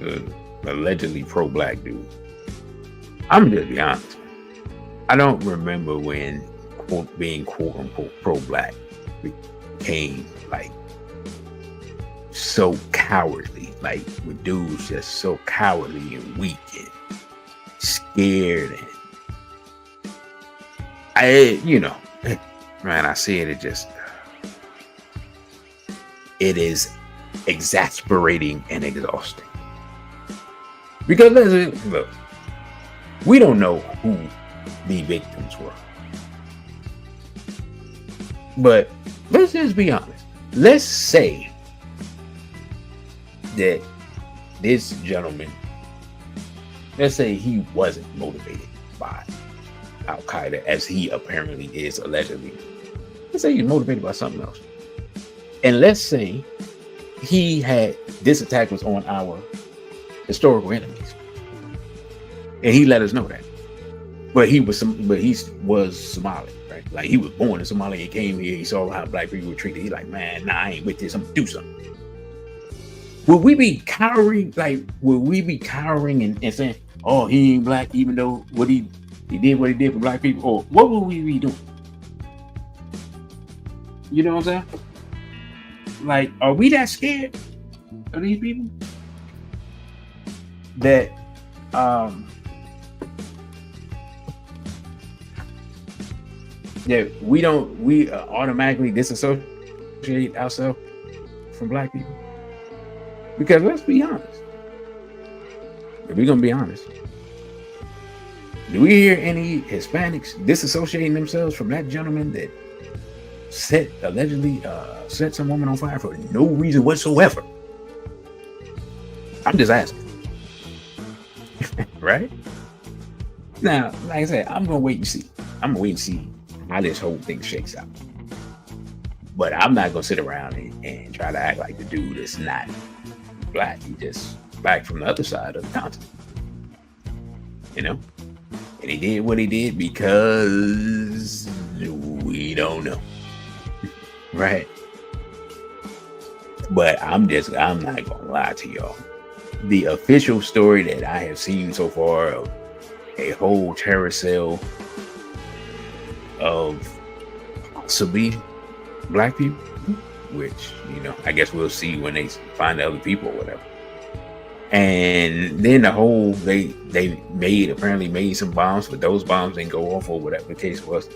was allegedly pro-black dude. I'm just be honest. I don't remember when being quote unquote pro-black became like so cowardly, like with dudes just so cowardly and weak and scared, and man, I see it. It is exasperating and exhausting, because look, we don't know who the victims were, but let's just be honest. Let's say that this gentleman, let's say he wasn't motivated by Al Qaeda, as he apparently is allegedly. Let's say he's motivated by something else, and let's say this attack was on our historical enemies, and he let us know that. But he was Somali, right? Like, he was born in Somalia. He came here. He saw how black people were treated. He's like, man, nah, I ain't with this. I'm gonna do something. Would we be cowering? Like, would we be cowering and saying, "Oh, he ain't black," even though he did what he did for black people? Or what would we be doing? You know what I'm saying? Like, are we that scared of these people that we automatically disassociate ourselves from black people? Because let's be honest. If we're gonna be honest, do we hear any Hispanics disassociating themselves from that gentleman that allegedly set some woman on fire for no reason whatsoever? I'm just asking. Right? Now, like I said, I'm gonna wait and see. I'm gonna wait and see how this whole thing shakes out. But I'm not gonna sit around and try to act like the dude is not black. He just black from the other side of the continent. And he did what he did because we don't know. Right? But I'm not gonna lie to y'all. The official story that I have seen so far of a whole terror cell of possibly black people, which, I guess we'll see when they find the other people or whatever. And then they apparently made some bombs, but those bombs didn't go off, or whatever the case was.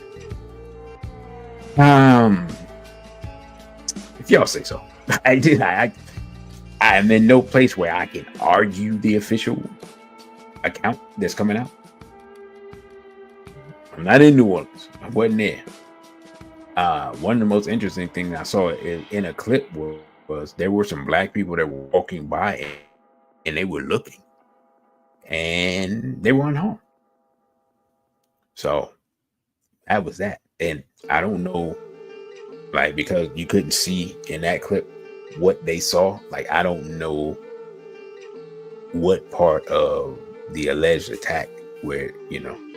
If y'all say so. I am in no place where I can argue the official account that's coming out. I'm not in New Orleans. I wasn't there. One of the most interesting things I saw in a clip was there were some black people that were walking by and they were looking, and they were unharmed. So that was that. And I don't know, like, because you couldn't see in that clip what they saw. Like, I don't know what part of the alleged attack where,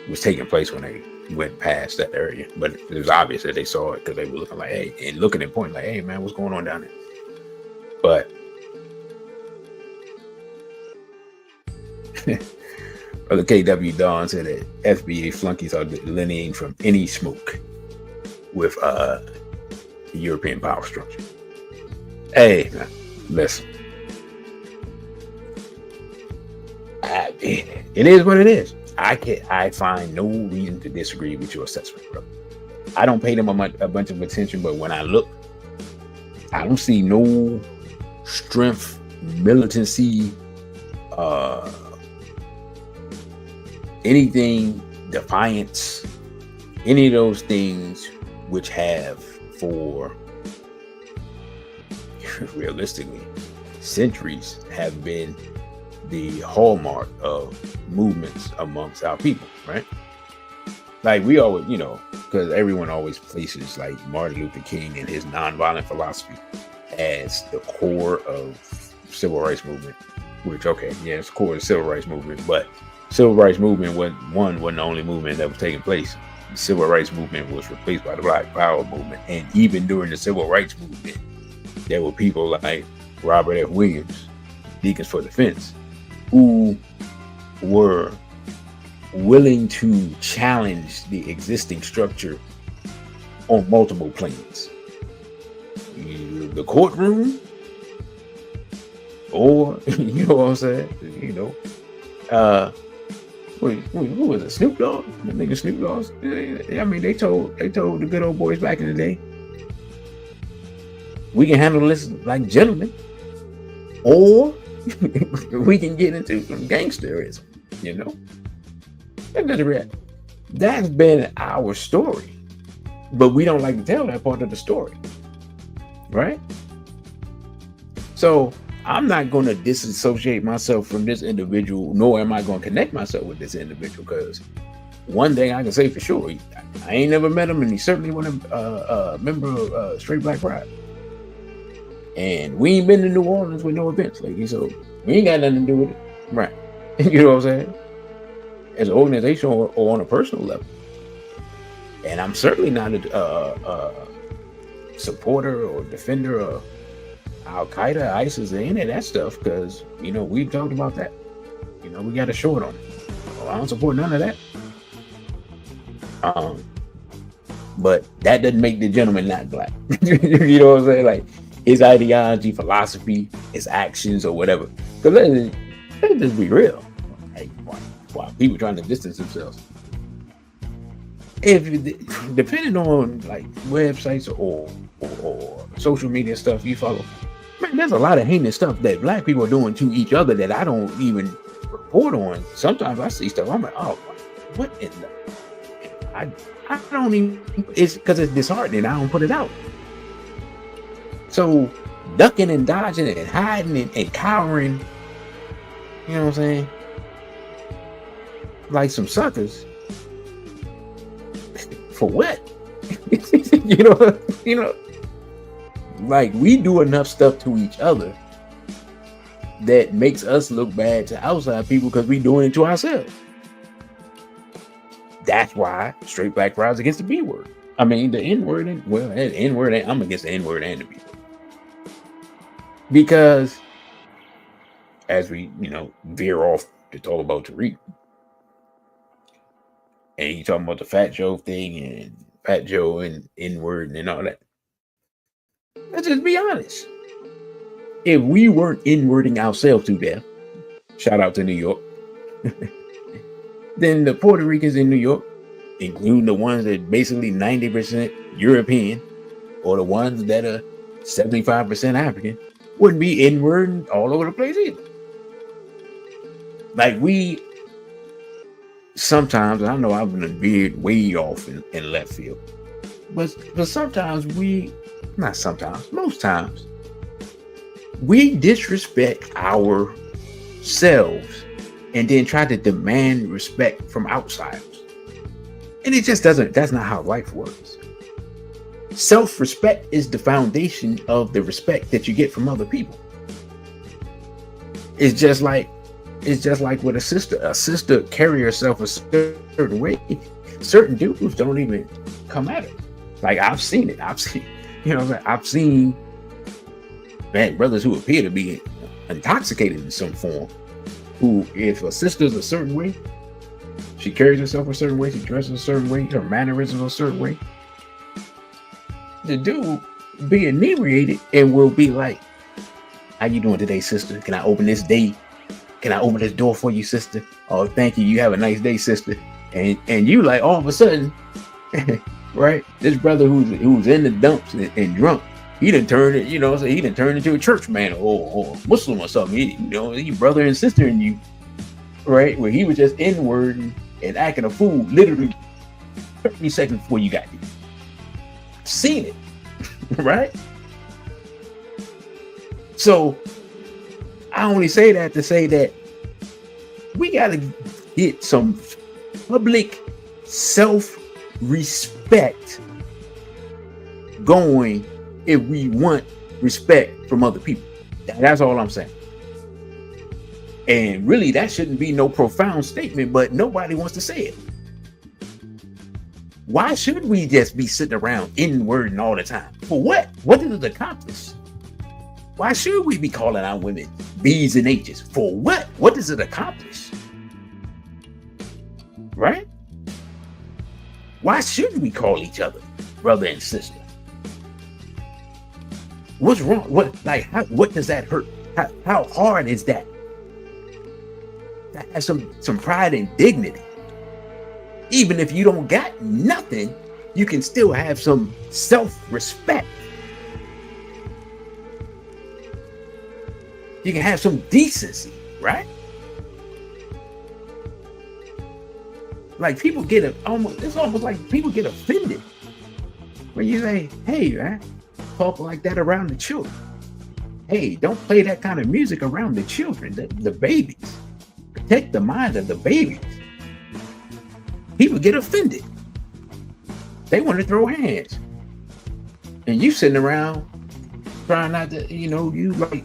was taking place when they went past that area. But it was obvious that they saw it because they were looking like, hey, and looking and pointing like, hey, man, what's going on down there? But Brother KW Dawn said that FBA flunkies are delineating from any smoke with the European power structure. Hey, man, listen. It is what it is. I find no reason to disagree with your assessment, bro. I don't pay them a bunch of attention, but when I look, I don't see no strength, militancy, anything, defiance, any of those things which have for realistically centuries have been the hallmark of movements amongst our people, right? Like, we always, because everyone always places like Martin Luther King and his nonviolent philosophy as the core of civil rights movement, which, okay, yeah, it's core of the civil rights movement, but civil rights movement wasn't the only movement that was taking place. The civil rights movement was replaced by the Black Power movement, and even during the civil rights movement, there were people like Robert F. Williams, Deacons for Defense, who were willing to challenge the existing structure on multiple planes. The courtroom, or you know what I'm saying? You know, who was it? Snoop Dogg? The nigga Snoop Dogg. I mean, they told the good old boys back in the day, we can handle this like gentlemen, or we can get into some gangsterism. You know, that's been our story, but we don't like to tell that part of the story, right? So I'm not going to disassociate myself from this individual, nor am I going to connect myself with this individual, because one thing I can say for sure, I ain't never met him, and he certainly wasn't a member of Straight Black Pride. And we ain't been to New Orleans with no events lately, so we ain't got nothing to do with it, right? You know what I'm saying? As an organization or on a personal level. And I'm certainly not a supporter or defender of Al Qaeda, ISIS, or any of that stuff, because you know we've talked about that. You know, we got a short on it. Well, I don't support none of that. But that doesn't make the gentleman not black. You know what I'm saying? Like his ideology, philosophy, his actions, or whatever. Because let's just be real. Like, why people trying to distance themselves? If depending on like websites or social media stuff you follow, man, there's a lot of heinous stuff that black people are doing to each other that I don't even report on. Sometimes I see stuff, I'm like, oh, what in the? I don't even. It's because it's disheartening. I don't put it out. So ducking and dodging and hiding and cowering, you know what I'm saying? Like some suckers. For what? you know, like we do enough stuff to each other that makes us look bad to outside people because we doing it to ourselves. That's why Straight Black Pride is against the B word. I mean, the N word, I'm against the N word and the B word. Because as we, veer off to talk about Tariq, and you talking about the Fat Joe thing and Fat Joe and N-word and all that. Let's just be honest. If we weren't N-wording ourselves to death, shout out to New York, then the Puerto Ricans in New York, including the ones that basically 90% European, or the ones that are 75% African, wouldn't be N-wording all over the place either. Like we sometimes, I know I've been veered way off in left field, but sometimes most times, we disrespect ourselves and then try to demand respect from outsiders. And it just doesn't, that's not how life works. Self-respect is the foundation of the respect that you get from other people. It's just like with a sister carry herself a certain way. Certain dudes don't even come at her. Like I've seen bad brothers who appear to be intoxicated in some form, who, if a sister's a certain way, she carries herself a certain way, she dresses a certain way, her mannerisms a certain way, the dude be inebriated and will be like, how you doing today, sister? Can I open this day? Can I open this door for you, sister? Oh, thank you. You have a nice day, sister. And you like all of a sudden, right? This brother who's in the dumps and drunk, he done turned it, he done turned into a church man or Muslim or something. He brother and sister in you, right? Where he was just N-wording and acting a fool literally 30 seconds before you got here. Seen it, right? So I only say that to say that we got to get some public self-respect going if we want respect from other people. That's all I'm saying. And really, that shouldn't be no profound statement, but nobody wants to say it. Why should we just be sitting around in-wording all the time? For what? What did it accomplish? Why should we be calling our women B's and H's? For what? What does it accomplish? Right? Why shouldn't we call each other brother and sister? What's wrong? What does that hurt? How hard is that? That has some pride and dignity. Even if you don't got nothing, you can still have some self-respect. You can have some decency, right? Like people get it's almost like people get offended when you say, hey, man, talk like that around the children. Hey, don't play that kind of music around the children, the babies. Protect the mind of the babies. People get offended. They want to throw hands. And you sitting around trying not to, you like,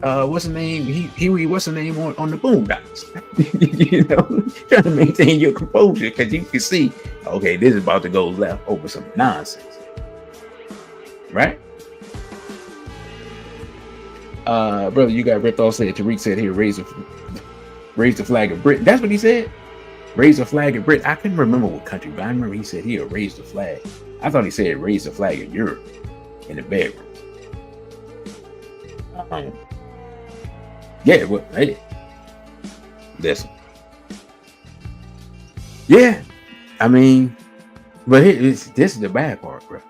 what's the name? What's the name on the Boondocks? Trying to maintain your composure because you can see, okay, this is about to go left over some nonsense. Right? Brother, you got ripped off. Said Tariq said here, raise the flag of Britain. That's what he said. Raise the flag of Britain. I couldn't remember what country, but I remember he said he'll raise the flag. I thought he said raise the flag of Europe in the bedroom. Yeah, well, hey, listen. Yeah, I mean, but this is the bad part, bro.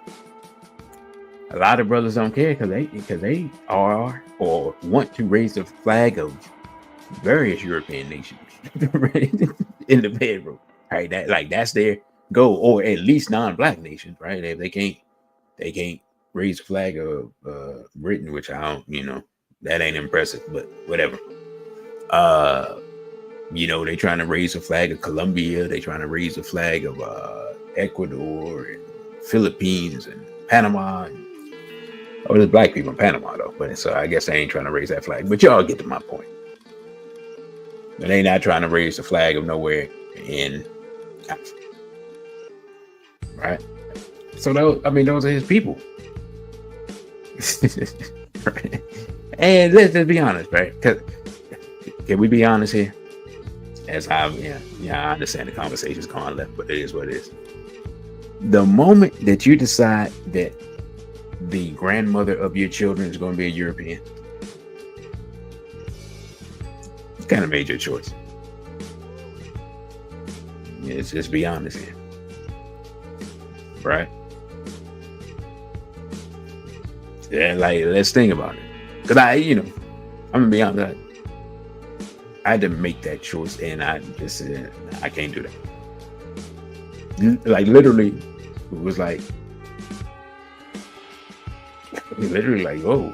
A lot of brothers don't care because they are or want to raise the flag of various European nations in the bedroom, right? That's their goal, or at least non-black nations, right? If they can't raise the flag of Britain, which I don't, that ain't impressive, but whatever. They trying to raise the flag of Colombia, they trying to raise the flag of Ecuador and Philippines and Panama. There's black people in Panama though, but so I guess they ain't trying to raise that flag. But y'all get to my point. But they not trying to raise the flag of nowhere in Africa. Right? So those are his people. Right? And let's just be honest, right? Can we be honest here? As I understand the conversation's gone left, but it is what it is. The moment that you decide that the grandmother of your children is going to be a European, you kind of made your choice. Let's just be honest here. Right? Yeah, let's think about it. Because I'm going to be honest, I had to make that choice, and I just said, I can't do that. Literally, it was literally whoa.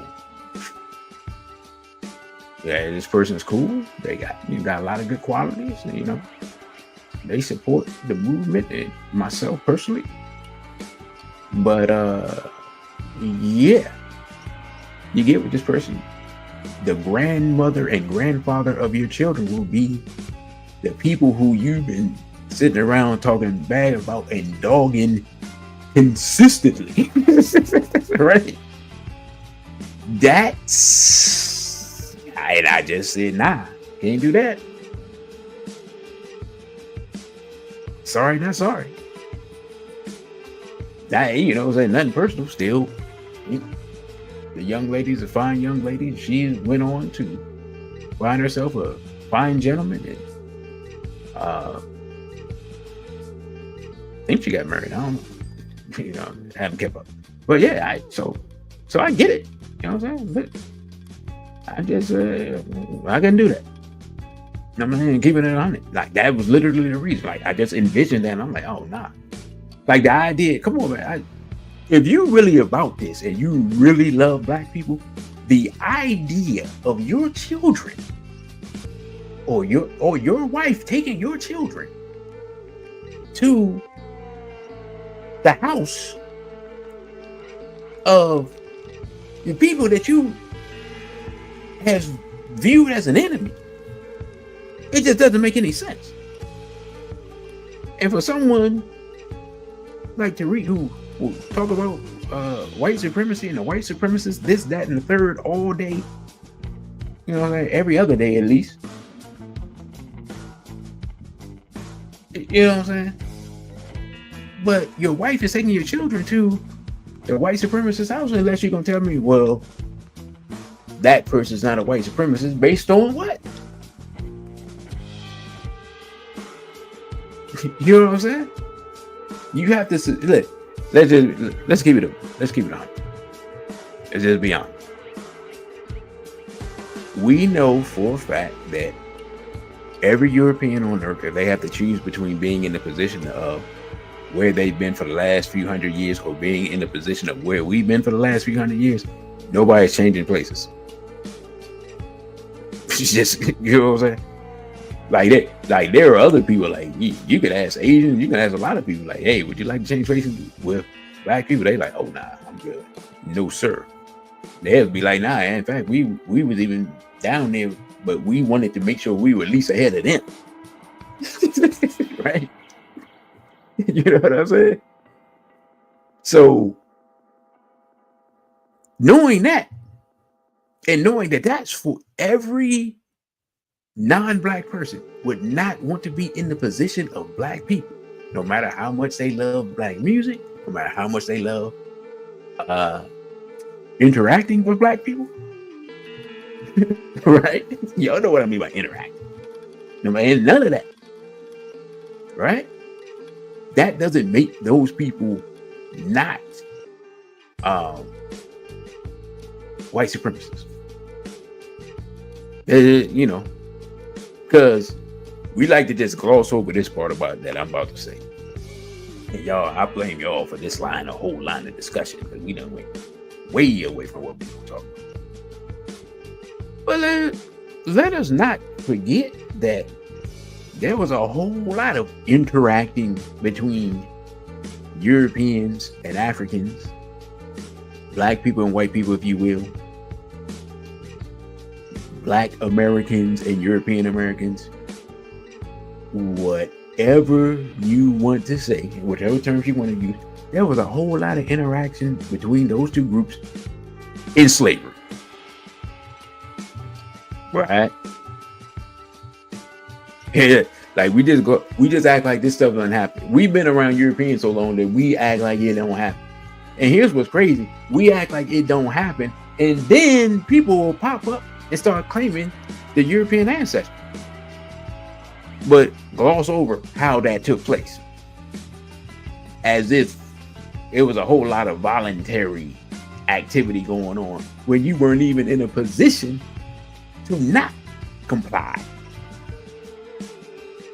Yeah, this person's cool. You got a lot of good qualities, and, they support the movement and myself personally. But yeah, you get with this person. The grandmother and grandfather of your children will be the people who you've been sitting around talking bad about and dogging consistently. Right? I just said, nah, can't do that. Sorry, not sorry. Saying nothing personal. Still, the young lady's a fine young lady. She went on to find herself a fine gentleman, and I think she got married. I don't know. Haven't kept up. But yeah, so I get it. You know what I'm saying? But I just I couldn't do that. I'm saying, keeping it on it. That was literally the reason. I just envisioned that, and I'm like, oh nah. The idea, come on, man. If you really about this and you really love black people, the idea of your children or your wife taking your children to the house of the people that you have viewed as an enemy, It just doesn't make any sense. And for someone like Tariq who will talk about white supremacy and the white supremacists, this, that, and the third all day, you know, like every other day at least. You know what I'm saying? But your wife is taking your children to the white supremacist house unless you're going to tell me, well, that person's not a white supremacist based on what? You know what I'm saying? You have to look. Let's keep it on. Let's just be honest. We know for a fact that every European on earth, if they have to choose between being in the position of where they've been for the last few hundred years or being in the position of where we've been for the last few hundred years, nobody's changing places. It's just, you know what I'm saying? Like there are other people, like you could ask Asians, you can ask a lot of people, like, hey, would you like to change places with black people? They like, oh nah, I'm good. No sir. They'll be like, nah, in fact, we was even down there, but we wanted to make sure we were at least ahead of them. Right? You know what I'm saying? So knowing that, and knowing that that's for every non-black person would not want to be in the position of black people, no matter how much they love black music, no matter how much they love interacting with black people. Right? Y'all know what I mean by interacting. No matter none of that. Right? That doesn't make those people not white supremacists. You know, because we like to just gloss over this part about that I'm about to say. And y'all, I blame y'all for this line, a whole line of discussion, because we done went way away from what we were talking about. But let us not forget that there was a whole lot of interacting between Europeans and Africans, black people and white people, if you will, black Americans and European Americans, whatever you want to say, whatever terms you want to use, there was a whole lot of interaction between those two groups in slavery. Right? Yeah, like we just act like this stuff doesn't happen. We've been around Europeans so long that we act like it don't happen. And here's what's crazy: we act like it don't happen, and then people will pop up and start claiming the European ancestry, but gloss over how that took place, as if it was a whole lot of voluntary activity going on when you weren't even in a position to not comply.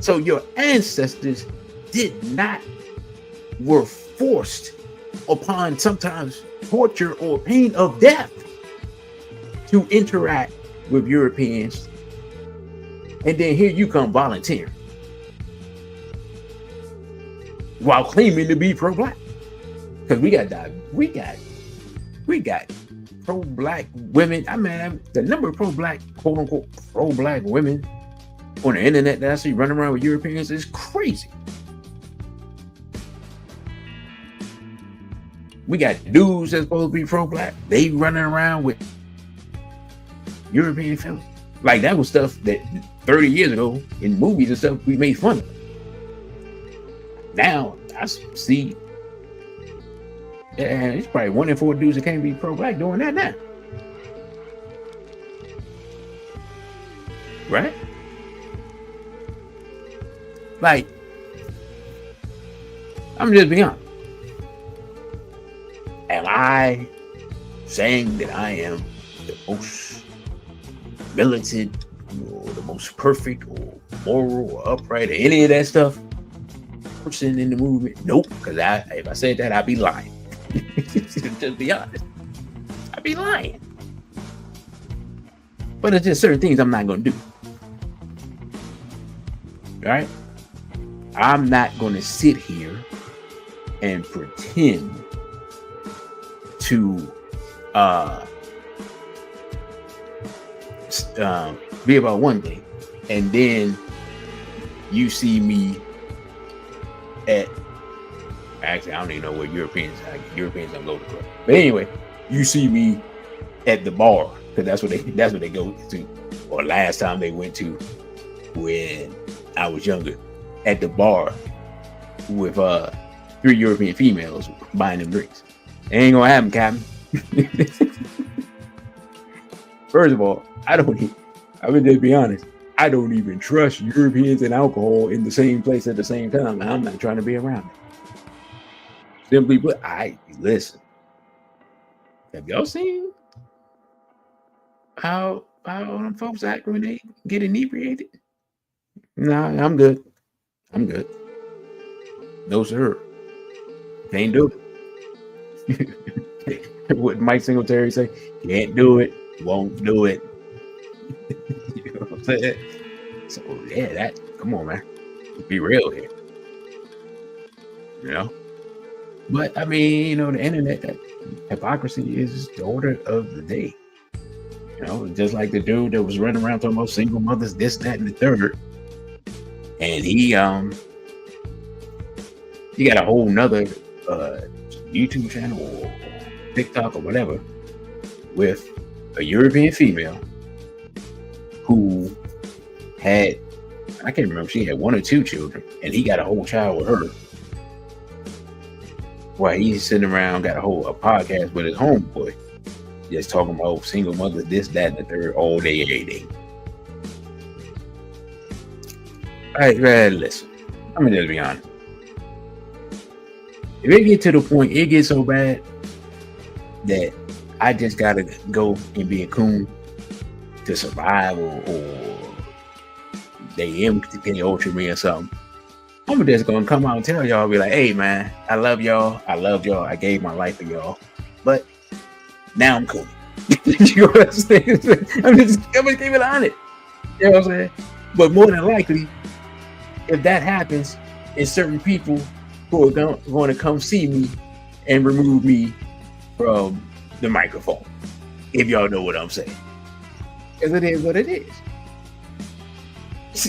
So your ancestors were forced upon sometimes torture or pain of death to interact with Europeans. And then here you come volunteering while claiming to be pro-black. Because we got pro-black women. I mean, the number of pro-black, quote unquote, pro-black women on the internet that I see running around with Europeans is crazy. We got dudes that's supposed to be pro-black. They running around with European fellas. Like that was stuff that 30 years ago in movies and stuff we made fun of. Now I see, it's probably 1 in 4 dudes that can't be pro-black doing that now. Right? Like, I'm just being honest. Am I saying that I am the most militant or the most perfect or moral or upright or any of that stuff person in the movement? Nope. Because if I said that, I'd be lying. Just be honest. I'd be lying. But there's just certain things I'm not going to do. Right? I'm not going to sit here and pretend to be about one thing and then you see me at actually I don't even know what Europeans don't go to club. But anyway, you see me at the bar because that's what they go to. Or last time they went to when I was younger, at the bar with 3 European females buying them drinks. It ain't gonna happen, Captain. First of all, I would just be honest. I don't even trust Europeans and alcohol in the same place at the same time. I'm not trying to be around it. Simply put, listen. Have y'all seen how them folks act when they get inebriated? Nah, I'm good. No, sir. Can't do it. What Mike Singletary say? Can't do it. Won't do it. You know what I'm saying? So yeah, come on, man. Be real here. You know? But I mean, the internet, that hypocrisy is the order of the day. Just like the dude that was running around talking about single mothers, this, that, and the third. And he got a whole nother YouTube channel or TikTok or whatever with a European female who had, I can't remember, she had 1 or 2 children, and he got a whole child with her. While he's sitting around, got a podcast with his homeboy, just talking about single mothers, this, that, and the third, all day, every day. All right, man, listen. I'm gonna just be honest. If it get to the point, it gets so bad that I just gotta go and be a coon to survive, or they ultra me or something. I'm just gonna come out and tell y'all, be like, hey man, I love y'all. I loved y'all. I gave my life for y'all. But now I'm cool. You know what I'm saying? I'm just keep it on it. You know what I'm saying? But more than likely, if that happens, it's certain people who are going to come see me and remove me from the microphone. If y'all know what I'm saying. Because it is what it is.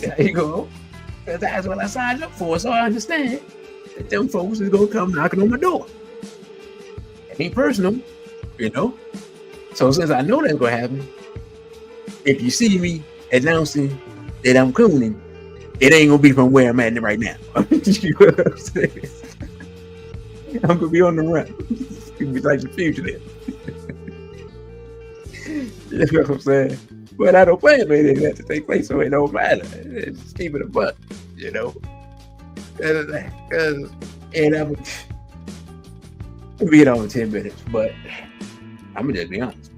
There you go. That's what I signed up for, so I understand that them folks is going to come knocking on my door. It ain't personal, So since I know that's going to happen, if you see me announcing that I'm cooning, it ain't going to be from where I'm at right now. You know what I'm saying? I'm going to be on the run. It's going to be like the fugitive. You know what I'm saying? But I don't plan for anything that to take place, so it don't matter. Just keep it a buck, And we'll be on in 10 minutes, but I'm going to just be honest.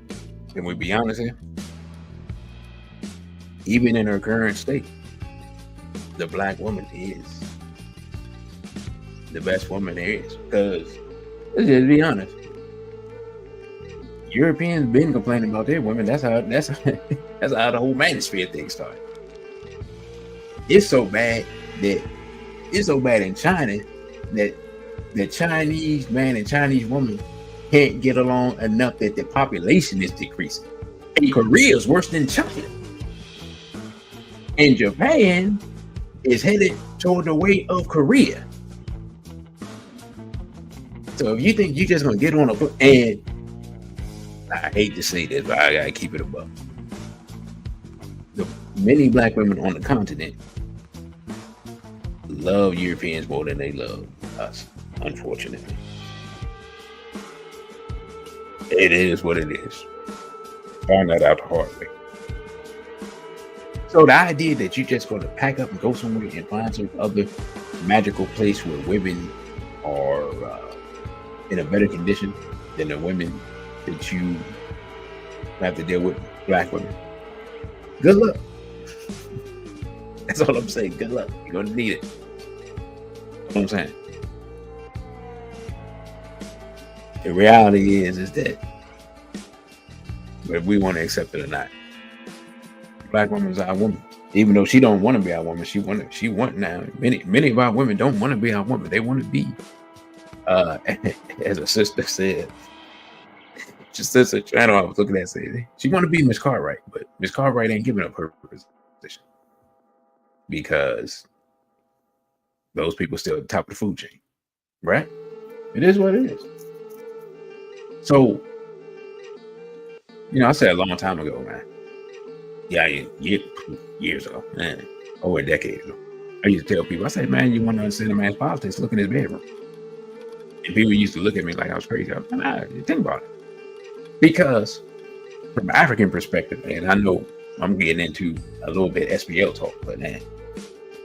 Can we be honest here? Even in her current state, the black woman is the best woman there is. Because, let's just be honest, Europeans been complaining about their women. That's how the whole manosphere thing started. It's so bad in China that the Chinese man and Chinese woman can't get along enough that the population is decreasing. And Korea is worse than China. And Japan is headed toward the way of Korea. So if you think you're just gonna get on and I hate to say this, but I gotta keep it above. The many black women on the continent love Europeans more than they love us, unfortunately. It is what it is. Found that out the hard way. So the idea that you're just going to pack up and go somewhere and find some other magical place where women are in a better condition than the women that you have to deal with, black women. Good luck. That's all I'm saying. Good luck. You're going to need it. You know what I'm saying? The reality is that whether we want to accept it or not, black woman is our woman. Even though she don't want to be our woman, she want now. Many of our women don't want to be our woman. They want to be, as a sister said, just sister channel I was looking at said she want to be Miss Cartwright, but Miss Cartwright ain't giving up her position because those people still at the top of the food chain, right? It is what it is. So, I said a long time ago, man. Yeah, years ago, man, over a decade ago. I used to tell people, I said, man, you want to understand a man's politics, look in his bedroom. And people used to look at me like I was crazy. I was like, nah, think about it. Because from an African perspective, and I know I'm getting into a little bit SPL talk, but man,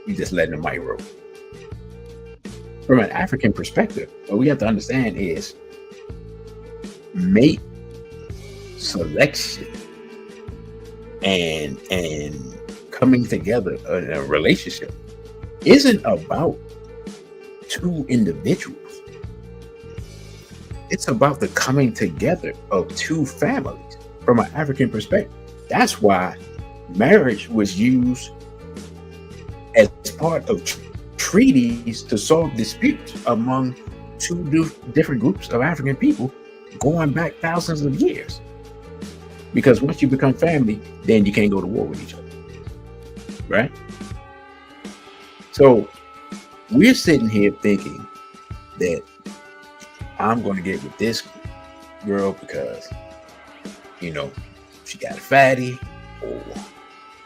you just letting the mic roll. From an African perspective, what we have to understand is mate selection and coming together in a relationship isn't about two individuals. It's about the coming together of two families from an African perspective. That's why marriage was used as part of treaties to solve disputes among two different groups of African people going back thousands of years. Because once you become family, then you can't go to war with each other. Right? So we're sitting here thinking that I'm going to get with this girl because, she got a fatty, or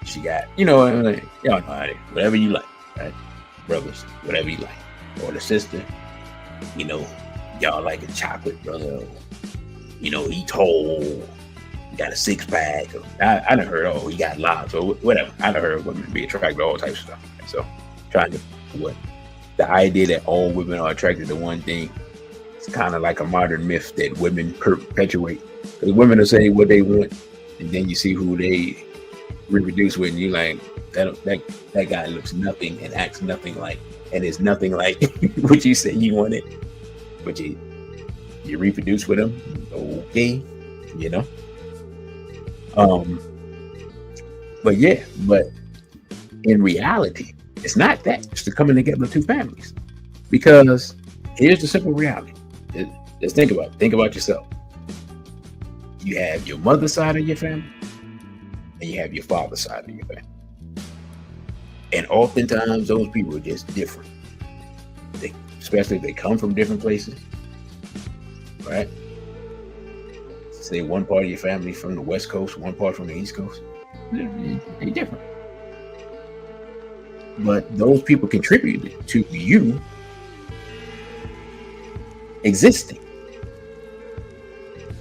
she got, y'all know how it is, whatever you like, right? Brothers, whatever you like. Or the sister, y'all like a chocolate brother, he tall, got a six pack. I done heard, he got lots or whatever. I done heard women be attracted to all types of stuff. So trying to the idea that all women are attracted to one thing, it's kind of like a modern myth that women perpetuate. Because women will say what they want, and then you see who they reproduce with, and you're like, that guy looks nothing and acts nothing like, and is nothing like what you said you wanted, but you reproduce with him, okay, but in reality, it's not that. It's the coming together of two families. Because here's the simple reality. Just think about yourself. You have your mother's side of your family, and you have your father's side of your family. And oftentimes those people are just different. Especially if they come from different places. Right? Say one part of your family from the West Coast, one part from the East Coast. They're different. But those people contributed to you existing.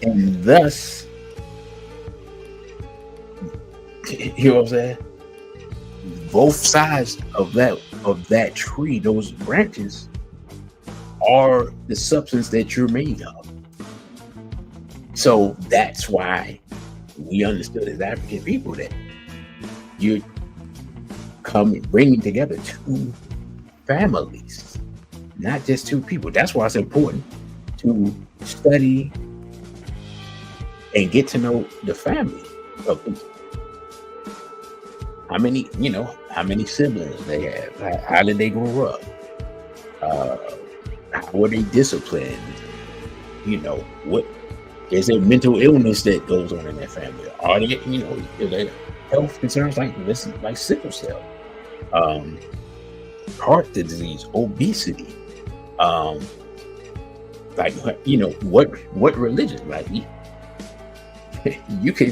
And thus, you know what I'm saying? Both sides of that tree, those branches, are the substance that you're made of. So that's why we understood as African people that you're bringing together two families, not just two people. That's why it's important to study and get to know the family of people. How many siblings they have? How did they grow up? How were they disciplined? What is there mental illness that goes on in their family? Are they, are there health concerns like sickle cell, heart disease, obesity? What religion? Like you can,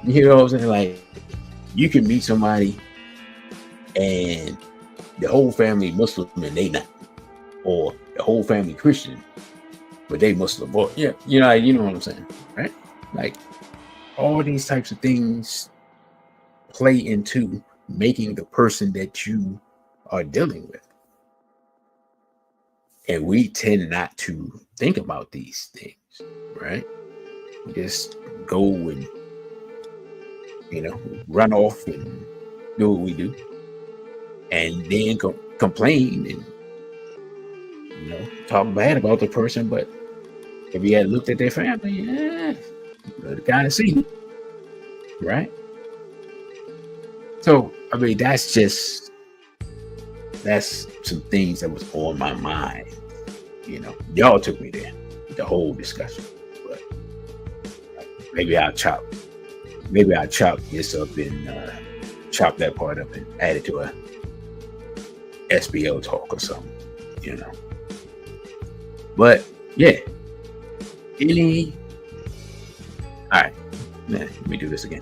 what I'm saying? Like you can meet somebody and the whole family Muslim and they not, or the whole family Christian but they Muslim, or you know what I'm saying, right? Like all these types of things play into making the person that you are dealing with. And we tend not to think about these things, right? We just go and run off and do what we do, and then complain and talk bad about the person. But if you had looked at their family, you kind of see, right? So I mean, that's some things that was on my mind. Y'all took me there with the whole discussion, but maybe I'll chop this up and chop that part up and add it to SBL talk or something, you know. But yeah, all right, man, let me do this again.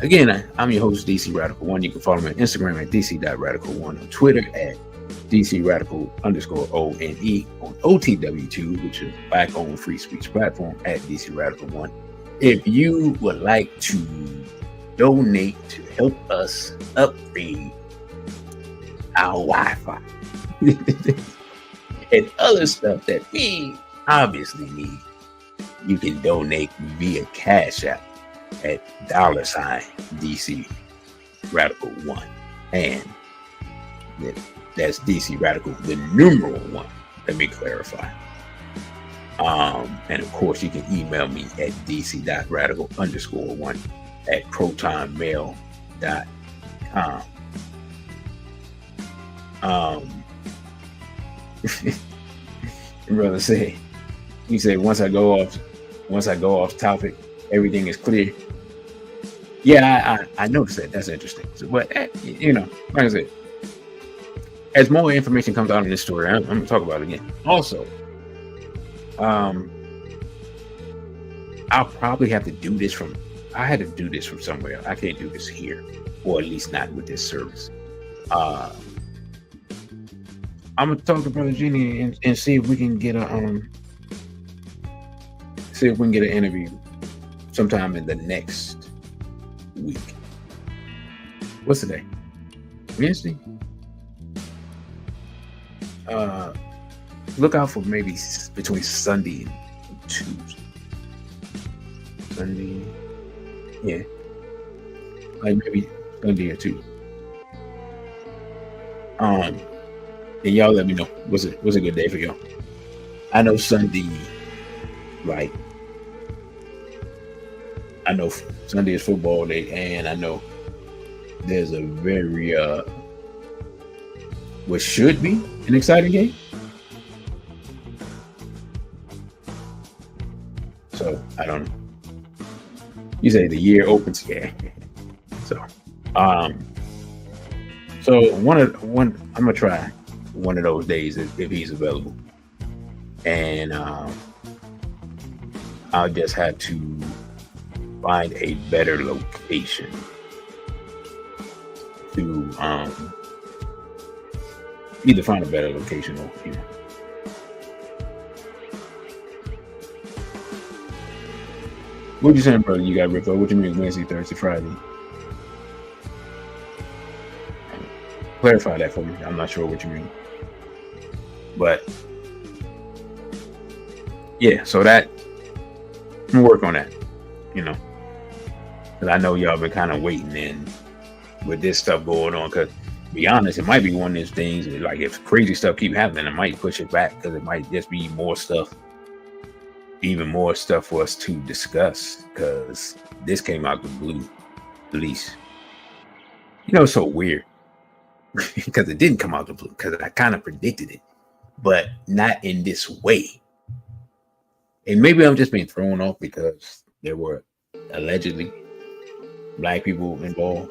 Again, I'm your host, DC Radical One. You can follow me on Instagram at DC.Radical1, on Twitter at DC Radical _ONE, on OTW2, which is Black owned free speech platform, at DC Radical One. If you would like to donate to help us upgrade our Wi-Fi and other stuff that we obviously need, you can donate via Cash App at $DC Radical One, and that's DC Radical, the numeral one. Let me clarify. And of course, you can email me at dc.radical_1 at protonmail.com. Brother say, you say once I go off topic, everything is clear. Yeah, I noticed that. That's interesting. So, but you know, like I said, as more information comes out in this story, I'm gonna talk about it again. Also, I'll probably have to do this from. I had to do this from somewhere. I can't do this here, or at least not with this service. I'm gonna talk to Brother Genie and see if we can get an interview sometime in the next week. What's the day? Wednesday? Look out for maybe between Sunday and Tuesday. Sunday, yeah, like maybe Sunday or Tuesday. And y'all let me know what's a good day for y'all. I know Sunday, like I know Sunday is football day, and I know there's a very what should be an exciting game. So I don't know. You say the year opens, yeah. So I'm gonna try one of those days if he's available, and I'll just have to find a better location to either find a better location or What you saying, brother? You got Rico? What you mean Wednesday, Thursday, Friday? Clarify that for me. I'm not sure what you mean. But yeah, so that I'm gonna work on that, because I know y'all been kind of waiting in with this stuff going on. Because to be honest, it might be one of those things that, like, if crazy stuff keep happening, it might push it back because it might just be even more stuff for us to discuss, because this came out the blue, at least. It's so weird because it didn't come out the blue, because I kind of predicted it, but not in this way. And maybe I'm just being thrown off because there were allegedly Black people involved.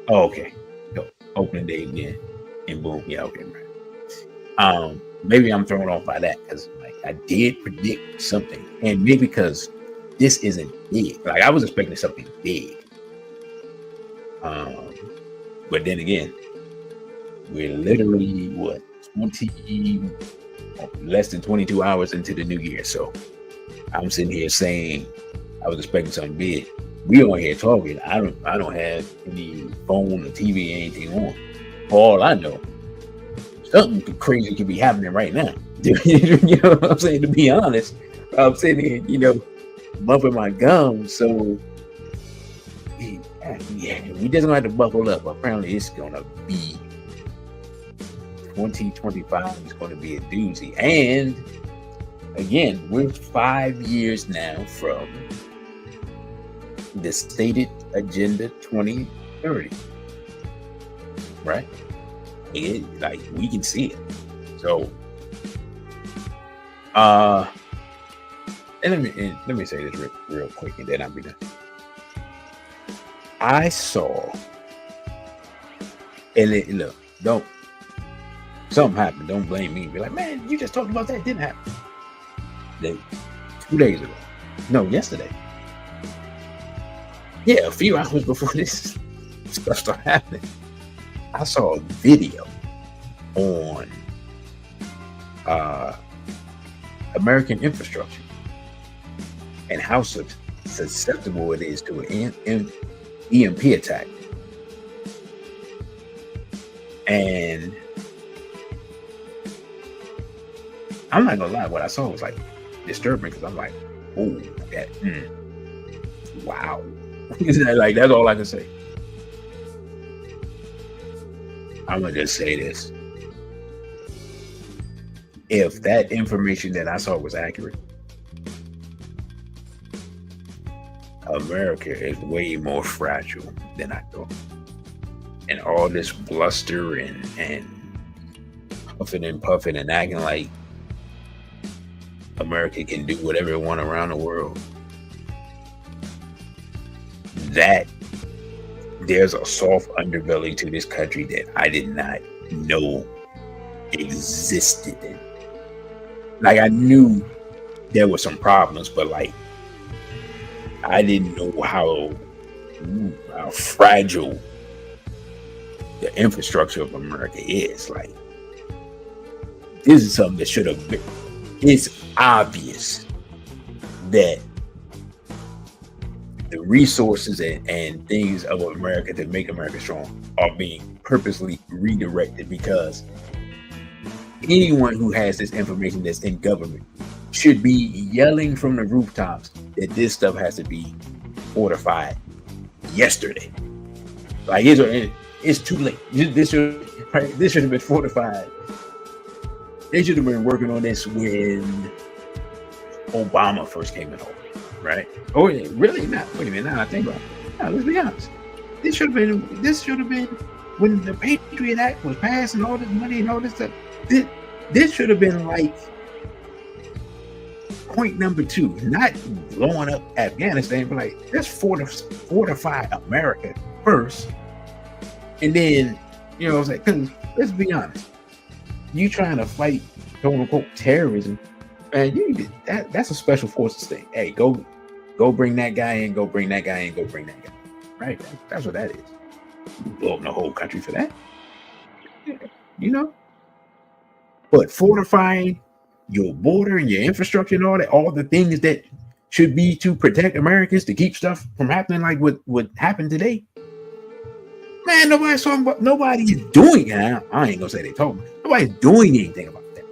Oh, okay. Opening day again, and boom. Yeah, okay, right. Maybe I'm thrown off by that because I did predict something, and maybe because this isn't big. Like, I was expecting something big. But then again, we're literally less than 22 hours into the new year. So I'm sitting here saying I was expecting something big. We on here talking. I don't have any phone or TV or anything on. For all I know, something crazy could be happening right now. You know what I'm saying? To be honest, I'm sitting here, bumping my gums. So yeah, we just gonna have to buckle up. Apparently, it's gonna be 2025. It's gonna be a doozy. And again, we're 5 years now from the stated Agenda 2030, right? We can see it. So, and let me say this real quick, and then I'll be done. I saw, and look, Something happened. Don't blame me. Be like, man, you just talked about that. It didn't happen. 2 days ago. No, yesterday. Yeah, a few hours before this stuff started happening, I saw a video on American infrastructure and how susceptible it is to an EMP attack. And I'm not gonna lie, what I saw was like disturbing, because I'm like, oh, that, wow. Like, that's all I can say. I'm gonna just say this. If that information that I saw was accurate, America is way more fragile than I thought. And all this bluster and puffing and puffing and acting like America can do whatever it wants around the world, that there's a soft underbelly to this country that I did not know existed. Like, I knew there were some problems, but like, I didn't know how fragile the infrastructure of America is. Like, this is something that should have been. It's obvious that the resources and things of America to make America strong are being purposely redirected, because anyone who has this information that's in government should be yelling from the rooftops that this stuff has to be fortified yesterday. Like, it's too late. This should have been fortified. They should have been working on this when Obama first came in office, right? Oh, really? Not. Wait a minute. Now I think about it. Now, let's be honest. This should have been when the Patriot Act was passed and all this money and all this stuff. This should have been like point number 2, not blowing up Afghanistan, but like, let's fortify America first, and then, you know what I'm saying? Because let's be honest, you trying to fight quote unquote terrorism, and you need that's a special forces thing. Hey, go bring that guy in, go bring that guy in, go bring that guy in. Right? That's what that is. You blow up the whole country for that, you know. But fortifying your border and your infrastructure and all the things that should be to protect Americans, to keep stuff from happening like what happened today. Man, nobody's talking about. Nobody's doing it. I ain't gonna say they talking. Nobody's doing anything about that.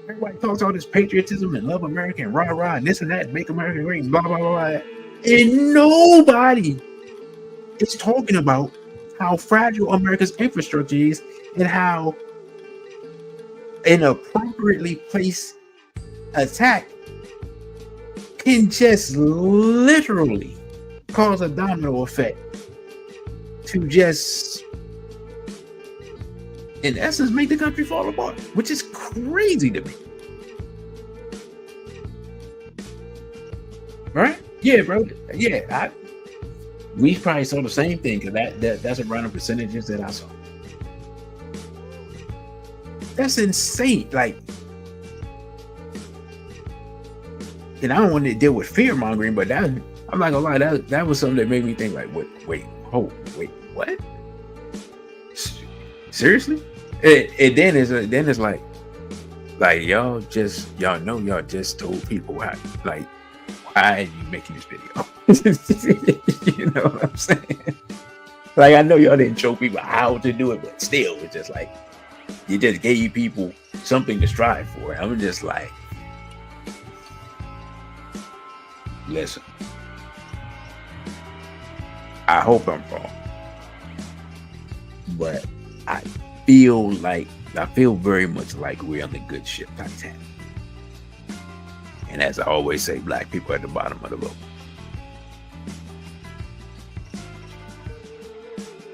Everybody talks all this patriotism and love America and rah rah and this and that, make America great, blah blah blah, and nobody is talking about how fragile America's infrastructure is and how an appropriately placed attack can just literally cause a domino effect to just, in essence, make the country fall apart, which is crazy to me. Right? Yeah, bro. Yeah, we probably saw the same thing, because that's around the percentages that I saw. That's insane. Like, and I don't want to deal with fear mongering, but that, I'm not gonna lie, that was something that made me think, like, wait, what? Seriously? And then it's like y'all just told people how, like, why are you making this video? You know what I'm saying? Like, I know y'all didn't show people how to do it, but still, it's just like, you just gave people something to strive for. I'm just like, listen, I hope I'm wrong, but I feel very much like we're on the good ship Titanic. And as I always say, black people at the bottom of the boat.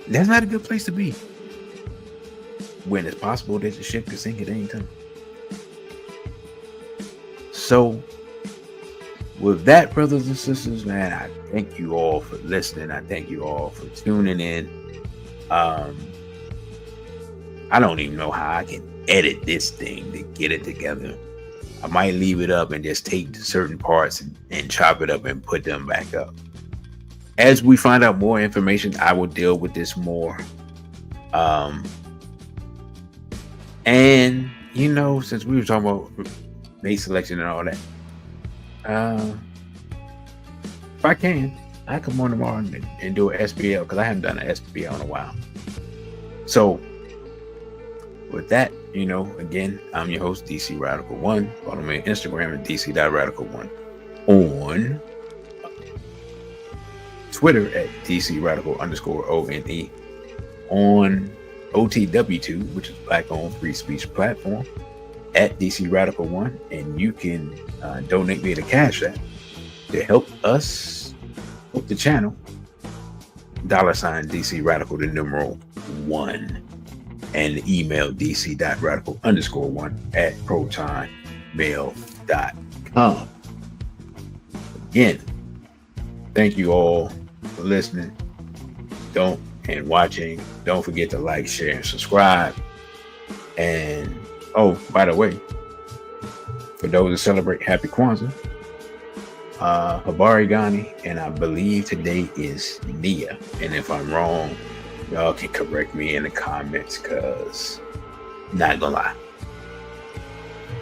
That's not a good place to be, when it's possible that the ship could sink at any time. So, with that, brothers and sisters, man, I thank you all for listening. I thank you all for tuning in. I don't even know how I can edit this thing to get it together. I might leave it up and just take certain parts and chop it up and put them back up. As we find out more information, I will deal with this more. And since we were talking about mate selection and all that, if I can, I come on tomorrow and do an SBL, because I haven't done an SBL in a while. So with that, again, I'm your host, DC Radical One. Follow me on Instagram at DC.Radical1. On Twitter at DC Radical_ONE. On OTW2, which is Black Owned Free Speech Platform, at DC Radical One. And you can donate via the Cash App to help us with the channel. $sign DC Radical, the numeral 1. And the email dc.radical_1 at protonmail.com. Again, thank you all for listening and watching. Don't forget to like, share, and subscribe. And by the way, for those that celebrate Happy Kwanzaa, Habari Ghani, and I believe today is Nia. And if I'm wrong, y'all can correct me in the comments, because not gonna lie,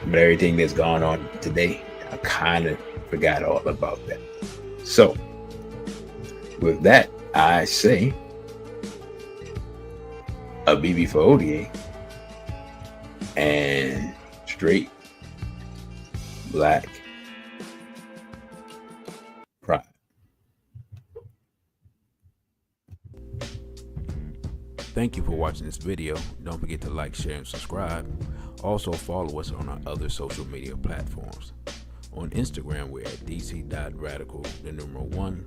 but everything that's gone on today, I kind of forgot all about that. So with that, I say a BB for ODA and straight black pride. Thank you for watching this video. Don't forget to like, share, and subscribe. Also follow us on our other social media platforms. On Instagram, we're at dc.radical, the numeral 1.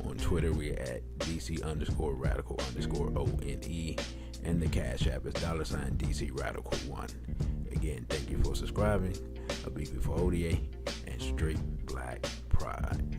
On Twitter, we're at dc_radical_ONE. And the Cash App is $sign DC Radical 1. Again, thank you for subscribing. A BB for ODA and straight black pride.